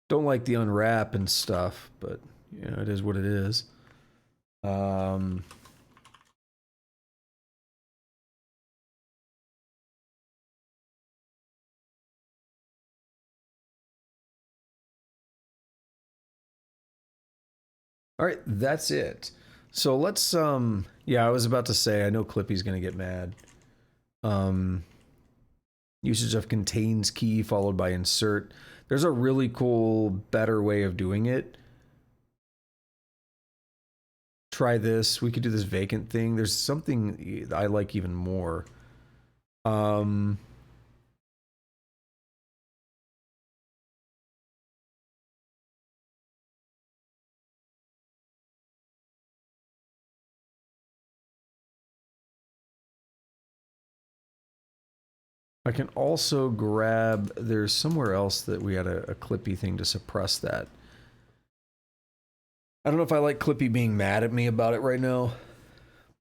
Don't like the unwrap and stuff, but you know, it is what it is. All right, that's it. So let's yeah, I was about to say, I know Clippy's gonna get mad. Usage of contains key followed by insert. There's a really cool, better way of doing it. Try this. We could do this vacant thing. There's something I like even more. I can also grab, there's somewhere else that we had a Clippy thing to suppress that. I don't know if I like Clippy being mad at me about it right now,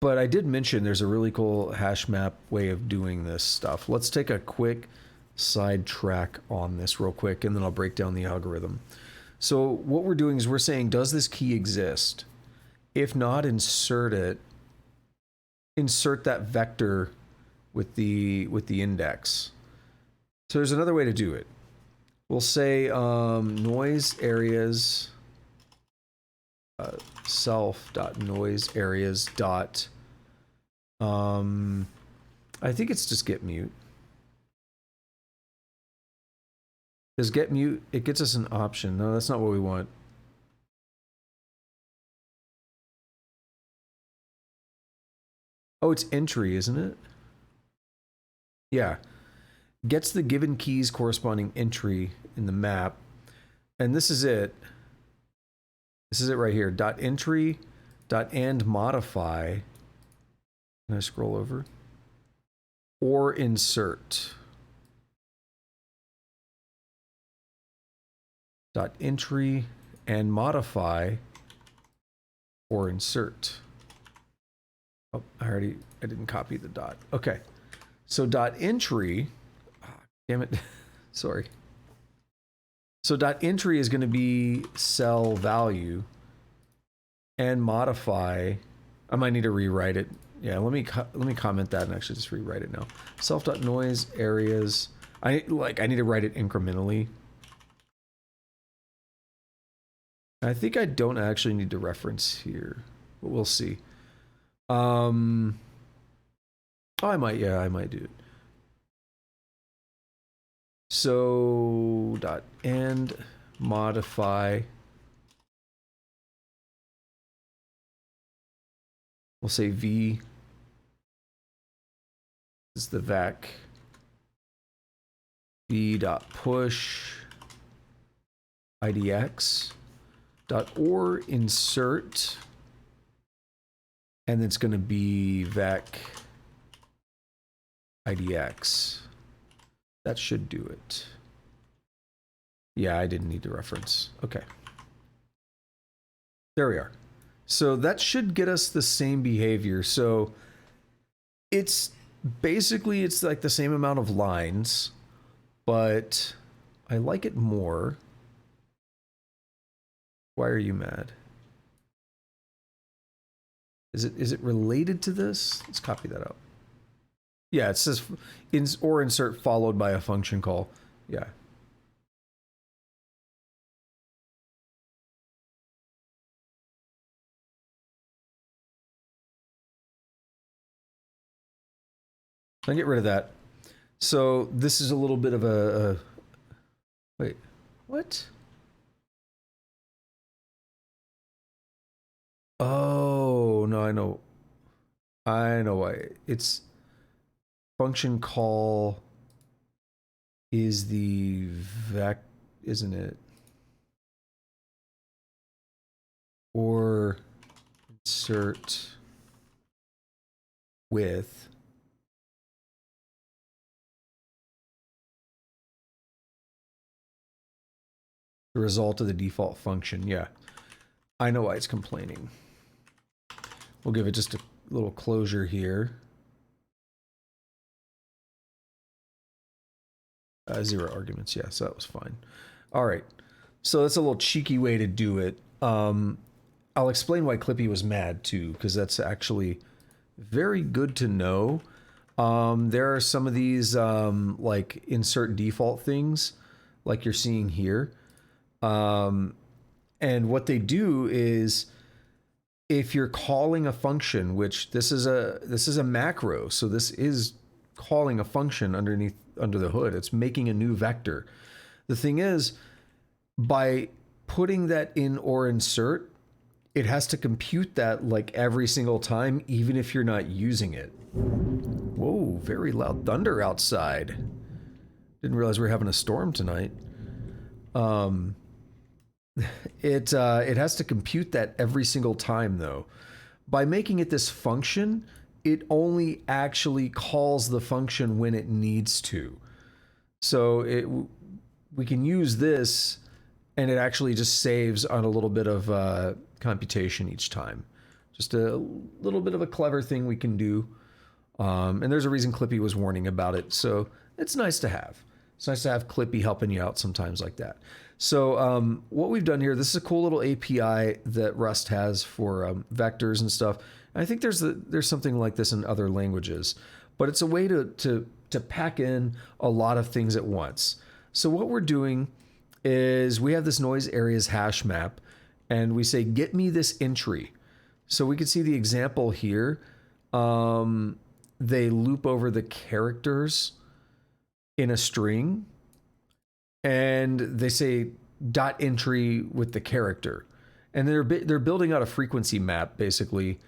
but I did mention there's a really cool hash map way of doing this stuff. Let's take a quick sidetrack on this real quick, and then I'll break down the algorithm. So what we're doing is we're saying, does this key exist? If not, insert it. Insert that vector with the index. So there's another way to do it. We'll say noise areas self dot noise areas dot I think it's just get mute. Does get mute, it gets us an option. No, that's not what we want. Oh, it's entry, isn't it? Yeah. Gets the given keys corresponding entry in the map. And this is it. This is it right here. Dot entry dot and modify. Can I scroll over? Or insert. Dot entry and modify or insert. Oh, I didn't copy the dot. Okay. So dot entry, damn it. Sorry. So dot entry is going to be cell value and modify. I might need to rewrite it. Yeah, let me comment that and actually just rewrite it now. Self.noise areas. I need to write it incrementally. I think I don't actually need to reference here, but we'll see. Oh, I might do it. So dot and modify. We'll say V is the vac. V dot push IDX dot or insert, and it's going to be vac IDX. That should do it. Yeah, I didn't need to reference. Okay. There we are. So that should get us the same behavior. So it's basically, it's like the same amount of lines, but I like it more. Why are you mad? Is it related to this? Let's copy that out. Yeah, it says or insert followed by a function call. Yeah. I'll get rid of that. So this is a little bit of a wait, what? Oh, no, I know why. It's function call is the vec, isn't it? Or insert with the result of the default function. Yeah, I know why it's complaining. We'll give it just a little closure here. 0 arguments, yeah, so that was fine. All right, so that's a little cheeky way to do it. I'll explain why Clippy was mad too, because that's actually very good to know. There are some of these like insert default things like you're seeing here. And what they do is if you're calling a function, which this is a macro, so this is calling a function under the hood. It's making a new vector. The thing is, by putting that in or insert, it has to compute that like every single time, even if you're not using it. Whoa, very loud thunder outside. Didn't realize we were having a storm tonight. It has to compute that every single time though. By making it this function, it only actually calls the function when it needs to. So we can use this and it actually just saves on a little bit of computation each time. Just a little bit of a clever thing we can do. And there's a reason Clippy was warning about it. So it's nice to have. It's nice to have Clippy helping you out sometimes like that. So what we've done here, this is a cool little API that Rust has for vectors and stuff. And I think there's something like this in other languages, but it's a way to to pack in a lot of things at once. So what we're doing is we have this noise areas hash map, and we say, get me this entry. So we can see the example here. They loop over the characters in a string, and they say dot entry with the character. And they're building out a frequency map, basically,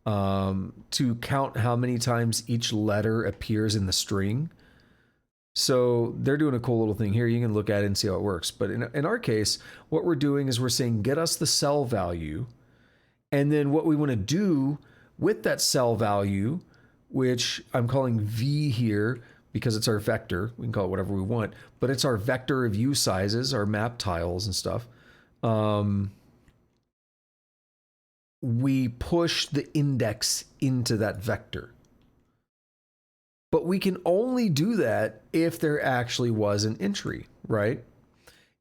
to count how many times each letter appears in the string. So they're doing a cool little thing here. You can look at it and see how it works. But in our case, what we're doing is we're saying, get us the cell value. And then what we want to do with that cell value, which I'm calling V here because it's our vector. We can call it whatever we want, but it's our vector of view sizes, our map tiles and stuff. We push the index into that vector. But we can only do that if there actually was an entry, right?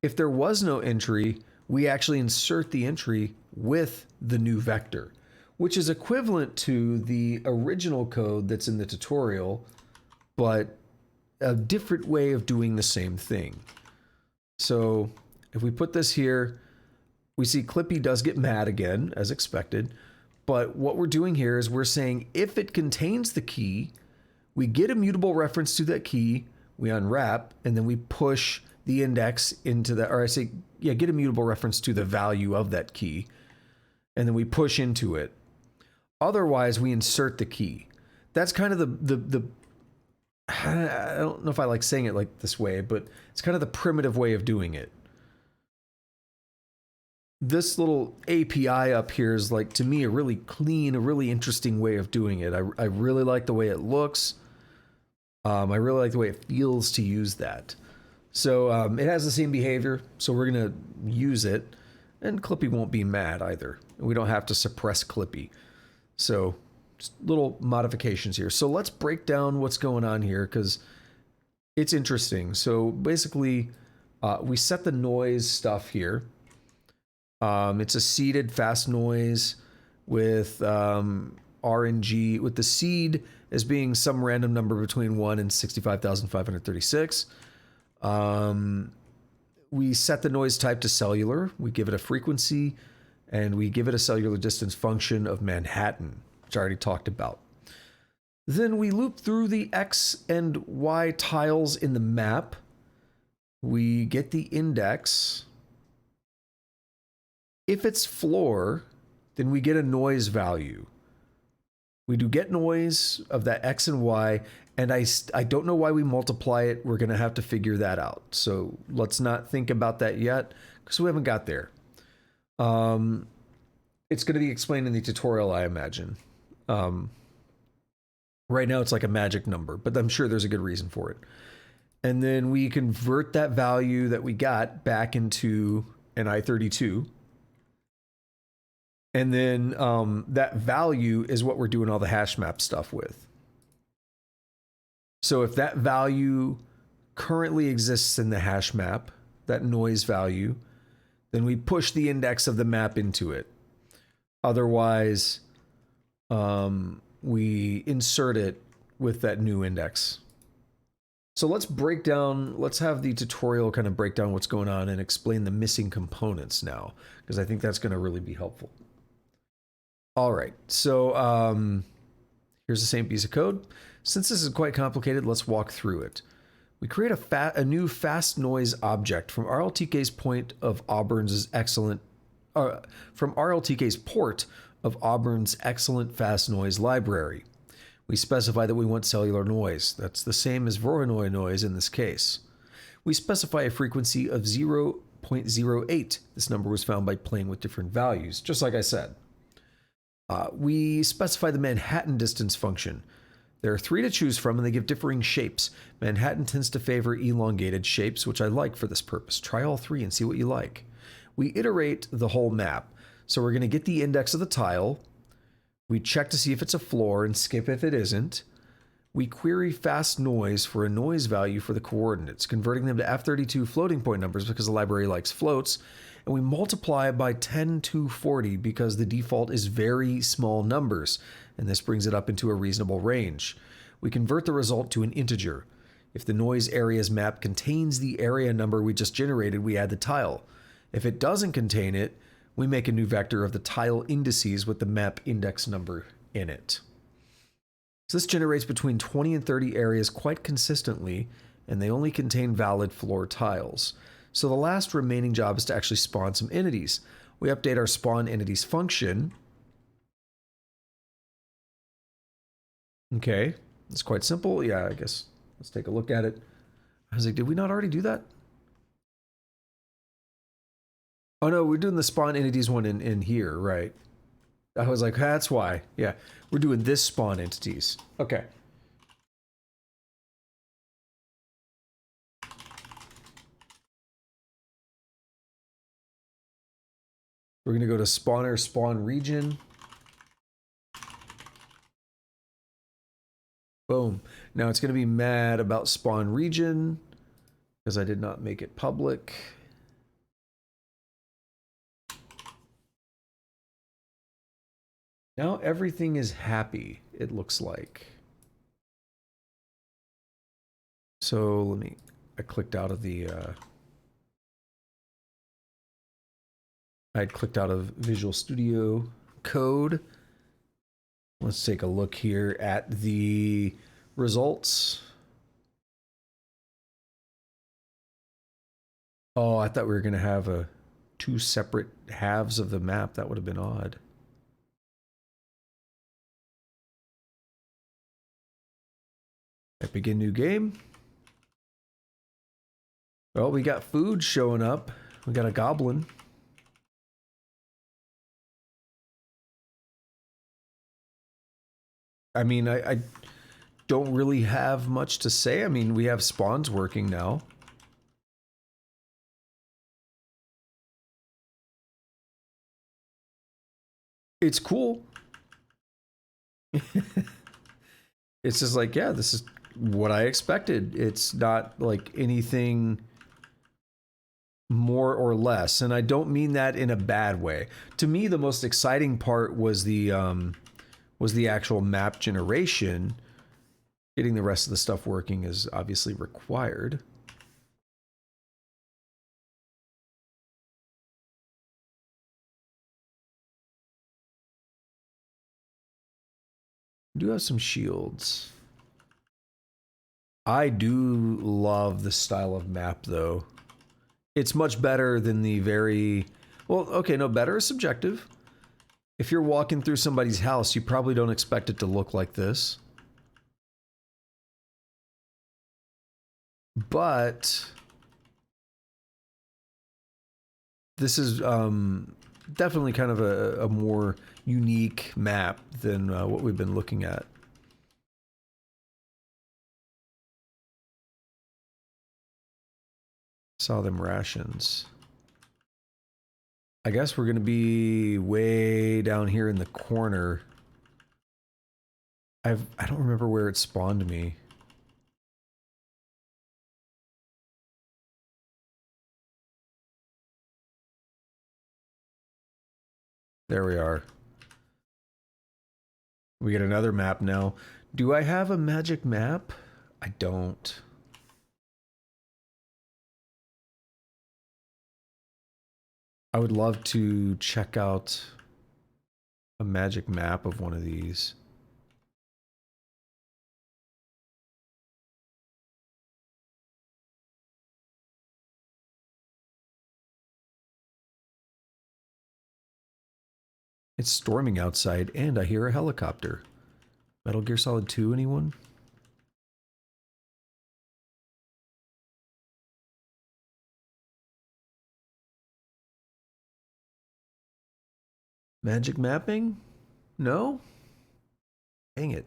If there was no entry, we actually insert the entry with the new vector, which is equivalent to the original code that's in the tutorial, but a different way of doing the same thing. So if we put this here, we see Clippy does get mad again, as expected. But what we're doing here is we're saying if it contains the key, we get a mutable reference to that key, we unwrap, and then we push the index into that, or I say, yeah, get a mutable reference to the value of that key, and then we push into it. Otherwise, we insert the key. That's kind of the I don't know if I like saying it like this way, but it's kind of the primitive way of doing it. This little API up here is, like, to me, a really clean, a really interesting way of doing it. I really like the way it looks. I really like the way it feels to use that. So it has the same behavior, so we're going to use it. And Clippy won't be mad either. We don't have to suppress Clippy. So just little modifications here. So let's break down what's going on here, because it's interesting. So basically, we set the noise stuff here. It's a seeded fast noise with RNG, with the seed as being some random number between 1 and 65,536. We set the noise type to cellular. We give it a frequency, and we give it a cellular distance function of Manhattan, which I already talked about. Then we loop through the X and Y tiles in the map. We get the index. If it's floor, then we get a noise value. We do get noise of that X and Y, and I don't know why we multiply it. We're going to have to figure that out. So let's not think about that yet, because we haven't got there. It's going to be explained in the tutorial, I imagine. Right now it's like a magic number, but I'm sure there's a good reason for it. And then we convert that value that we got back into an I32. And then that value is what we're doing all the hash map stuff with. So if that value currently exists in the hash map, that noise value, then we push the index of the map into it. Otherwise, we insert it with that new index. So let's have the tutorial kind of break down what's going on and explain the missing components now, because I think that's going to really be helpful. All right, so here's the same piece of code. Since this is quite complicated, let's walk through it. We create a new fast noise object from RLTK's point of Auburn's excellent, from RLTK's port of Auburn's excellent fast noise library. We specify that we want cellular noise. That's the same as Voronoi noise in this case. We specify a frequency of 0.08. This number was found by playing with different values, just like I said. We specify the Manhattan distance function. There are 3 to choose from, and they give differing shapes. Manhattan tends to favor elongated shapes, which I like for this purpose. Try all 3 and see what you like. We iterate the whole map. So we're going to get the index of the tile. We check to see if it's a floor and skip if it isn't. We query fast noise for a noise value for the coordinates, converting them to F32 floating point numbers because the library likes floats. And we multiply by 10 to 40 because the default is very small numbers, and this brings it up into a reasonable range. we convert the result to an integer. If the noise areas map contains the area number we just generated, we add the tile. If it doesn't contain it, we make a new vector of the tile indices with the map index number in it. So this generates between 20 and 30 areas quite consistently, and they only contain valid floor tiles. So the last remaining job is to actually spawn some entities. We update our spawn entities function. Okay, it's quite simple. Yeah, I guess let's take a look at it. I was like, did we not already do that? Oh no, we're doing the spawn entities one in here, right? I was like, that's why. Yeah, we're doing this spawn entities. Okay. We're gonna go to spawner spawn region. Boom. Now it's gonna be mad about spawn region because I did not make it public. Now everything is happy, it looks like. So let me, I clicked out of the, I clicked out of Visual Studio Code. Let's take a look here at the results. Oh, I thought we were gonna have two separate halves of the map. That would have been odd. Begin new game. Well, we got food showing up. We got a goblin. I mean, I don't really have much to say. I mean, we have spawns working now. It's cool. It's just like, yeah, this is what I expected. It's not like anything more or less, and I don't mean that in a bad way. To me, the most exciting part was the actual map generation. Getting the rest of the stuff working is obviously required. We do have some shields. I do love the style of map, though. It's much better than the very... Well, okay, no, better is subjective. If you're walking through somebody's house, you probably don't expect it to look like this. But... this is definitely kind of a more unique map than what we've been looking at. Saw them rations. I guess we're going to be way down here in the corner. I don't remember where it spawned me. There we are. We get another map now. Do I have a magic map? I don't. I would love to check out a magic map of one of these. It's storming outside, and I hear a helicopter. Metal Gear Solid 2, anyone? Magic mapping? No? Dang it.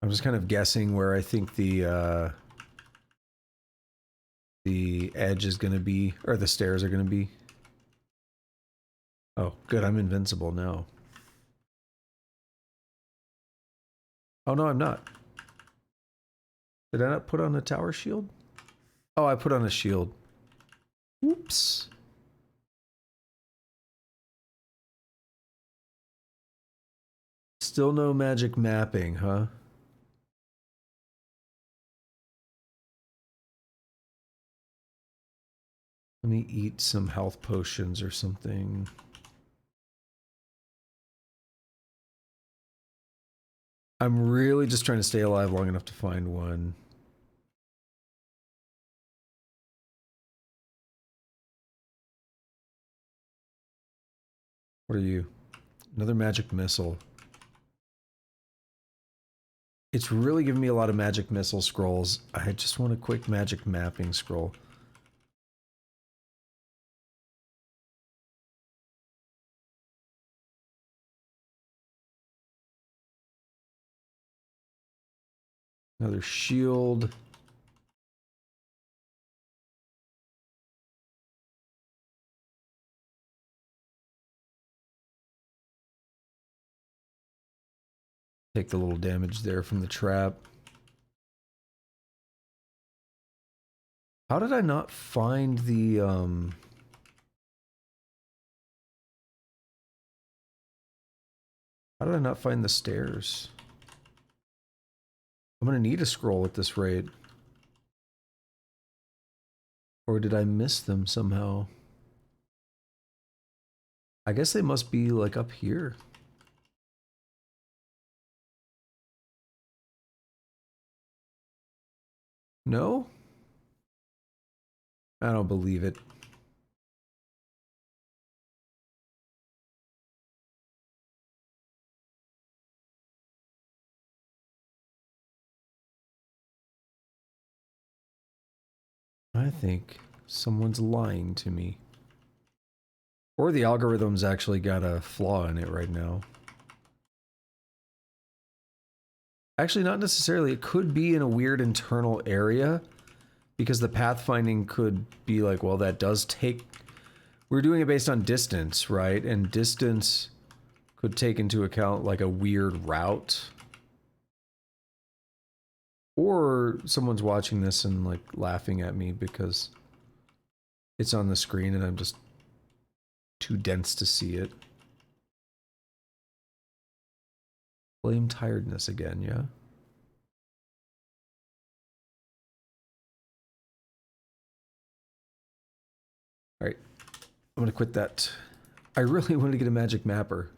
I'm just kind of guessing where I think the edge is going to be, or the stairs are going to be. Oh, good, I'm invincible now. Oh no, I'm not. Did I not put on a tower shield? Oh, I put on a shield. Oops. Still no magic mapping, huh? Let me eat some health potions or something. I'm really just trying to stay alive long enough to find one. What are you? Another magic missile. It's really giving me a lot of magic missile scrolls. I just want a quick magic mapping scroll. Another shield. Take the little damage there from the trap. How did I not find the, how did I not find the stairs? I'm gonna need a scroll at this rate. Or did I miss them somehow? I guess they must be, like, up here. No? I don't believe it. I think someone's lying to me. Or the algorithm's actually got a flaw in it right now. Actually, not necessarily. It could be in a weird internal area, because the pathfinding could be like, well, that does take... We're doing it based on distance, right? And distance could take into account, like, a weird route. Or someone's watching this and, like, laughing at me because it's on the screen and I'm just too dense to see it. Blame tiredness again, yeah? Alright. I'm gonna quit that. I really wanted to get a magic mapper.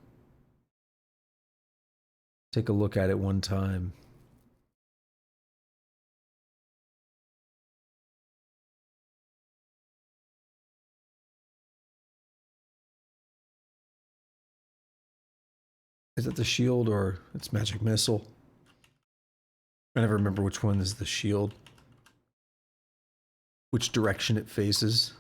Take a look at it one time. Is it the shield or it's magic missile? I never remember which one is the shield. Which direction it faces.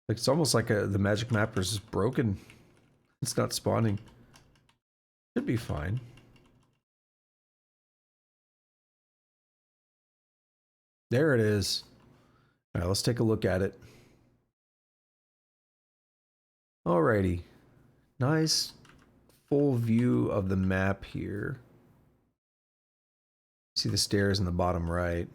Like, it's almost like the magic mapper's is broken. It's not spawning. Should be fine. There it is. Alright, let's take a look at it. Alrighty. Nice full view of the map here. See the stairs in the bottom right.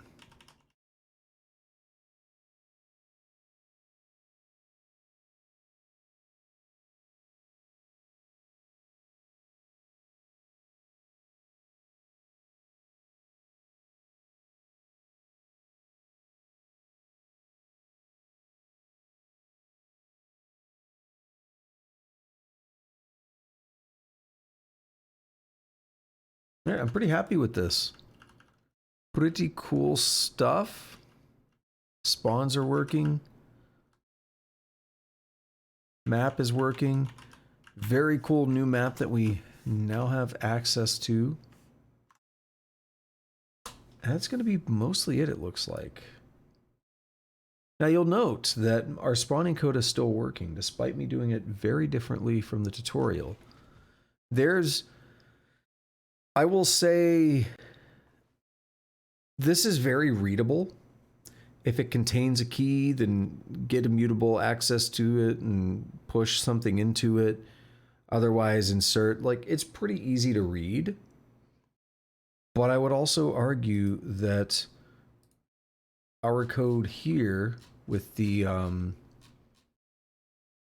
Yeah, I'm pretty happy with this. Pretty cool stuff. Spawns are working. Map is working. Very cool new map that we now have access to. That's going to be mostly it looks like. Now you'll note that our spawning code is still working, despite me doing it very differently from the tutorial. I will say, this is very readable. If it contains a key, then get immutable access to it and push something into it. Otherwise, insert. Like, it's pretty easy to read. But I would also argue that our code here with the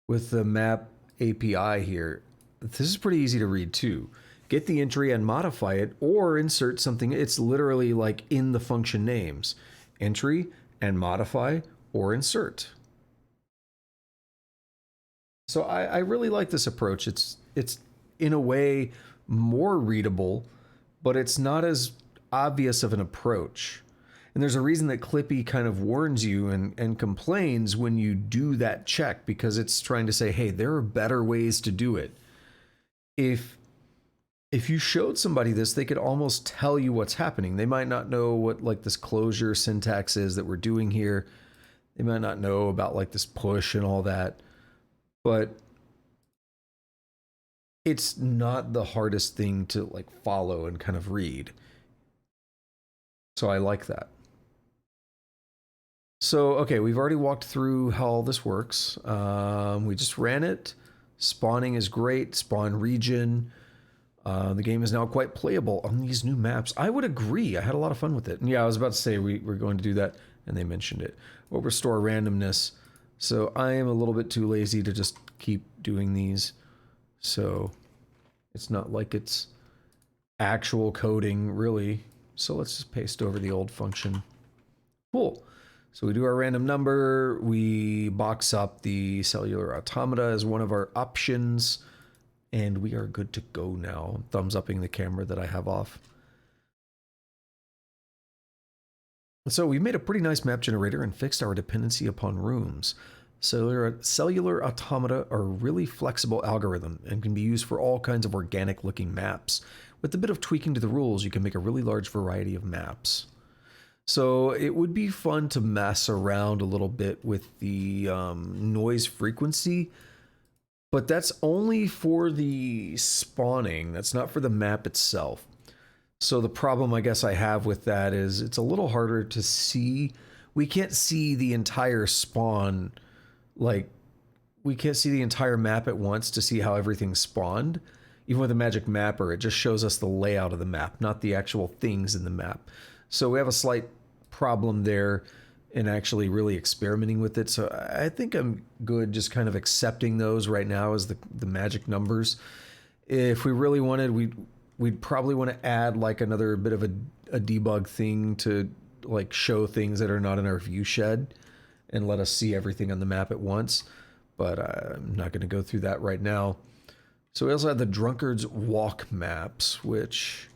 map API here, this is pretty easy to read too. Get the entry and modify it, or insert something. It's literally like in the function names. Entry and modify or insert. So I really like this approach. It's in a way more readable, but it's not as obvious of an approach. And there's a reason that Clippy kind of warns you and complains when you do that check, because it's trying to say, hey, there are better ways to do it. If you showed somebody this, they could almost tell you what's happening. They might not know what like this closure syntax is that we're doing here. They might not know about like this push and all that, but it's not the hardest thing to like follow and kind of read. So I like that. So, okay, we've already walked through how all this works. We just ran it. Spawning is great. Spawn region. The game is now quite playable on these new maps. I would agree. I had a lot of fun with it. And yeah, I was about to say we're going to do that, and they mentioned it. We'll restore randomness. So I am a little bit too lazy to just keep doing these. So it's not like it's actual coding, really. So let's just paste over the old function. Cool. So we do our random number. We box up the cellular automata as one of our options. And we are good to go now. Thumbs upping the camera that I have off. So we made a pretty nice map generator and fixed our dependency upon rooms. Cellular automata are a really flexible algorithm and can be used for all kinds of organic looking maps. With a bit of tweaking to the rules, you can make a really large variety of maps. So it would be fun to mess around a little bit with the noise frequency, but that's only for the spawning. That's not for the map itself. So the problem I guess I have with that is it's a little harder to see. We can't see the entire spawn, like we can't see the entire map at once to see how everything spawned. Even with a magic mapper, it just shows us the layout of the map, not the actual things in the map. So we have a slight problem there in actually really experimenting with it. So I think I'm good just kind of accepting those right now as the magic numbers. If we really wanted, we'd probably want to add like another bit of a debug thing to like show things that are not in our view shed and let us see everything on the map at once. But I'm not going to go through that right now. So we also have the Drunkard's Walk maps, which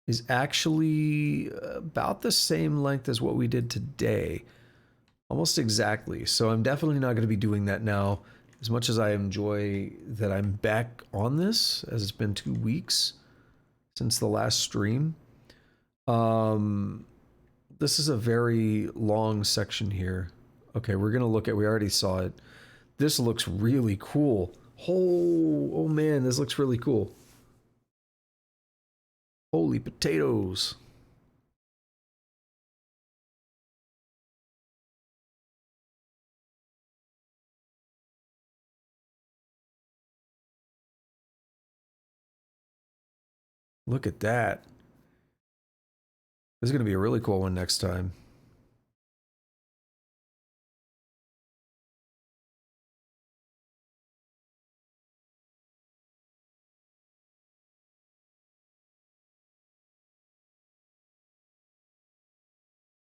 is actually about the same length as what we did today. Almost exactly. So I'm definitely not going to be doing that now. As much as I enjoy that I'm back on this, as it's been 2 weeks since the last stream. This is a very long section here. Okay, we're going to look at, we already saw it. This looks really cool. Oh man, this looks really cool. Holy potatoes. Look at that. This is going to be a really cool one next time.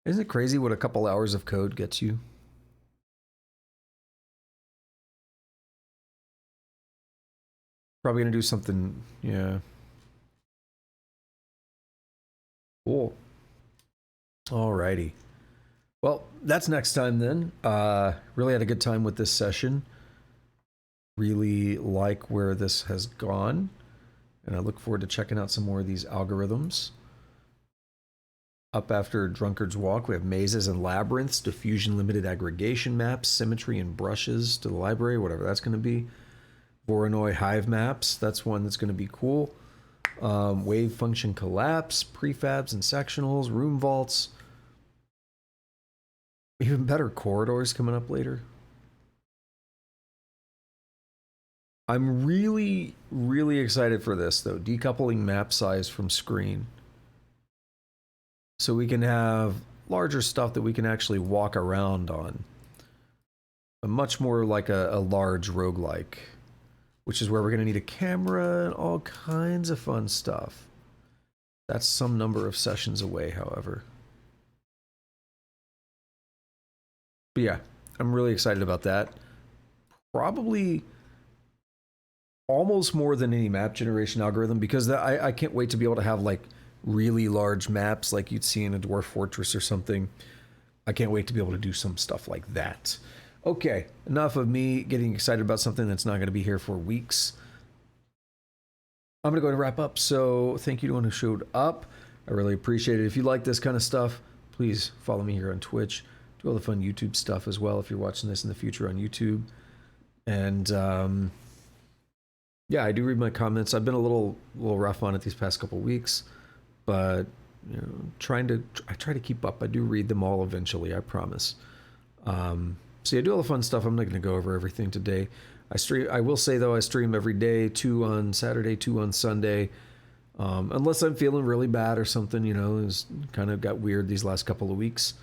Isn't it crazy what a couple hours of code gets you? Probably going to do something, yeah. Cool. Alrighty. Well, that's next time then. Really had a good time with this session. Really like where this has gone. And I look forward to checking out some more of these algorithms. Up after Drunkard's Walk, we have mazes and labyrinths, diffusion limited aggregation maps, symmetry and brushes to the library, whatever that's going to be. Voronoi hive maps, that's one that's going to be cool. Wave function collapse, prefabs and sectionals, room vaults. Even better, corridors coming up later. I'm really, really excited for this though. Decoupling map size from screen. So we can have larger stuff that we can actually walk around on. Much more like a large roguelike, which is where we're going to need a camera and all kinds of fun stuff. That's some number of sessions away, however. But yeah, I'm really excited about that. Probably almost more than any map generation algorithm, because I can't wait to be able to have like really large maps like you'd see in a Dwarf Fortress or something. I can't wait to be able to do some stuff like that. Okay, enough of me getting excited about something that's not going to be here for weeks. I'm going to go ahead and wrap up. So thank you to anyone who showed up. I really appreciate it. If you like this kind of stuff, please follow me here on Twitch. Do all the fun YouTube stuff as well if you're watching this in the future on YouTube. And yeah, I do read my comments. I've been a little rough on it these past couple weeks, but you know, I try to keep up. I do read them all eventually, I promise. So yeah, do all the fun stuff. I'm not going to go over everything today. I will say though, I stream every day, 2 on Saturday, 2 on Sunday. Unless I'm feeling really bad or something, you know, it's kind of got weird these last couple of weeks.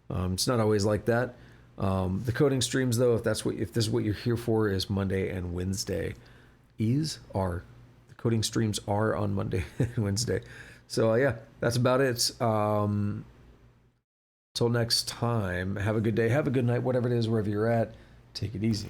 It's not always like that. The coding streams though, if this is what you're here for, is Monday and Wednesday. The coding streams are on Monday and Wednesday. So yeah, that's about it. Till next time, have a good day, have a good night, whatever it is, wherever you're at. Take it easy.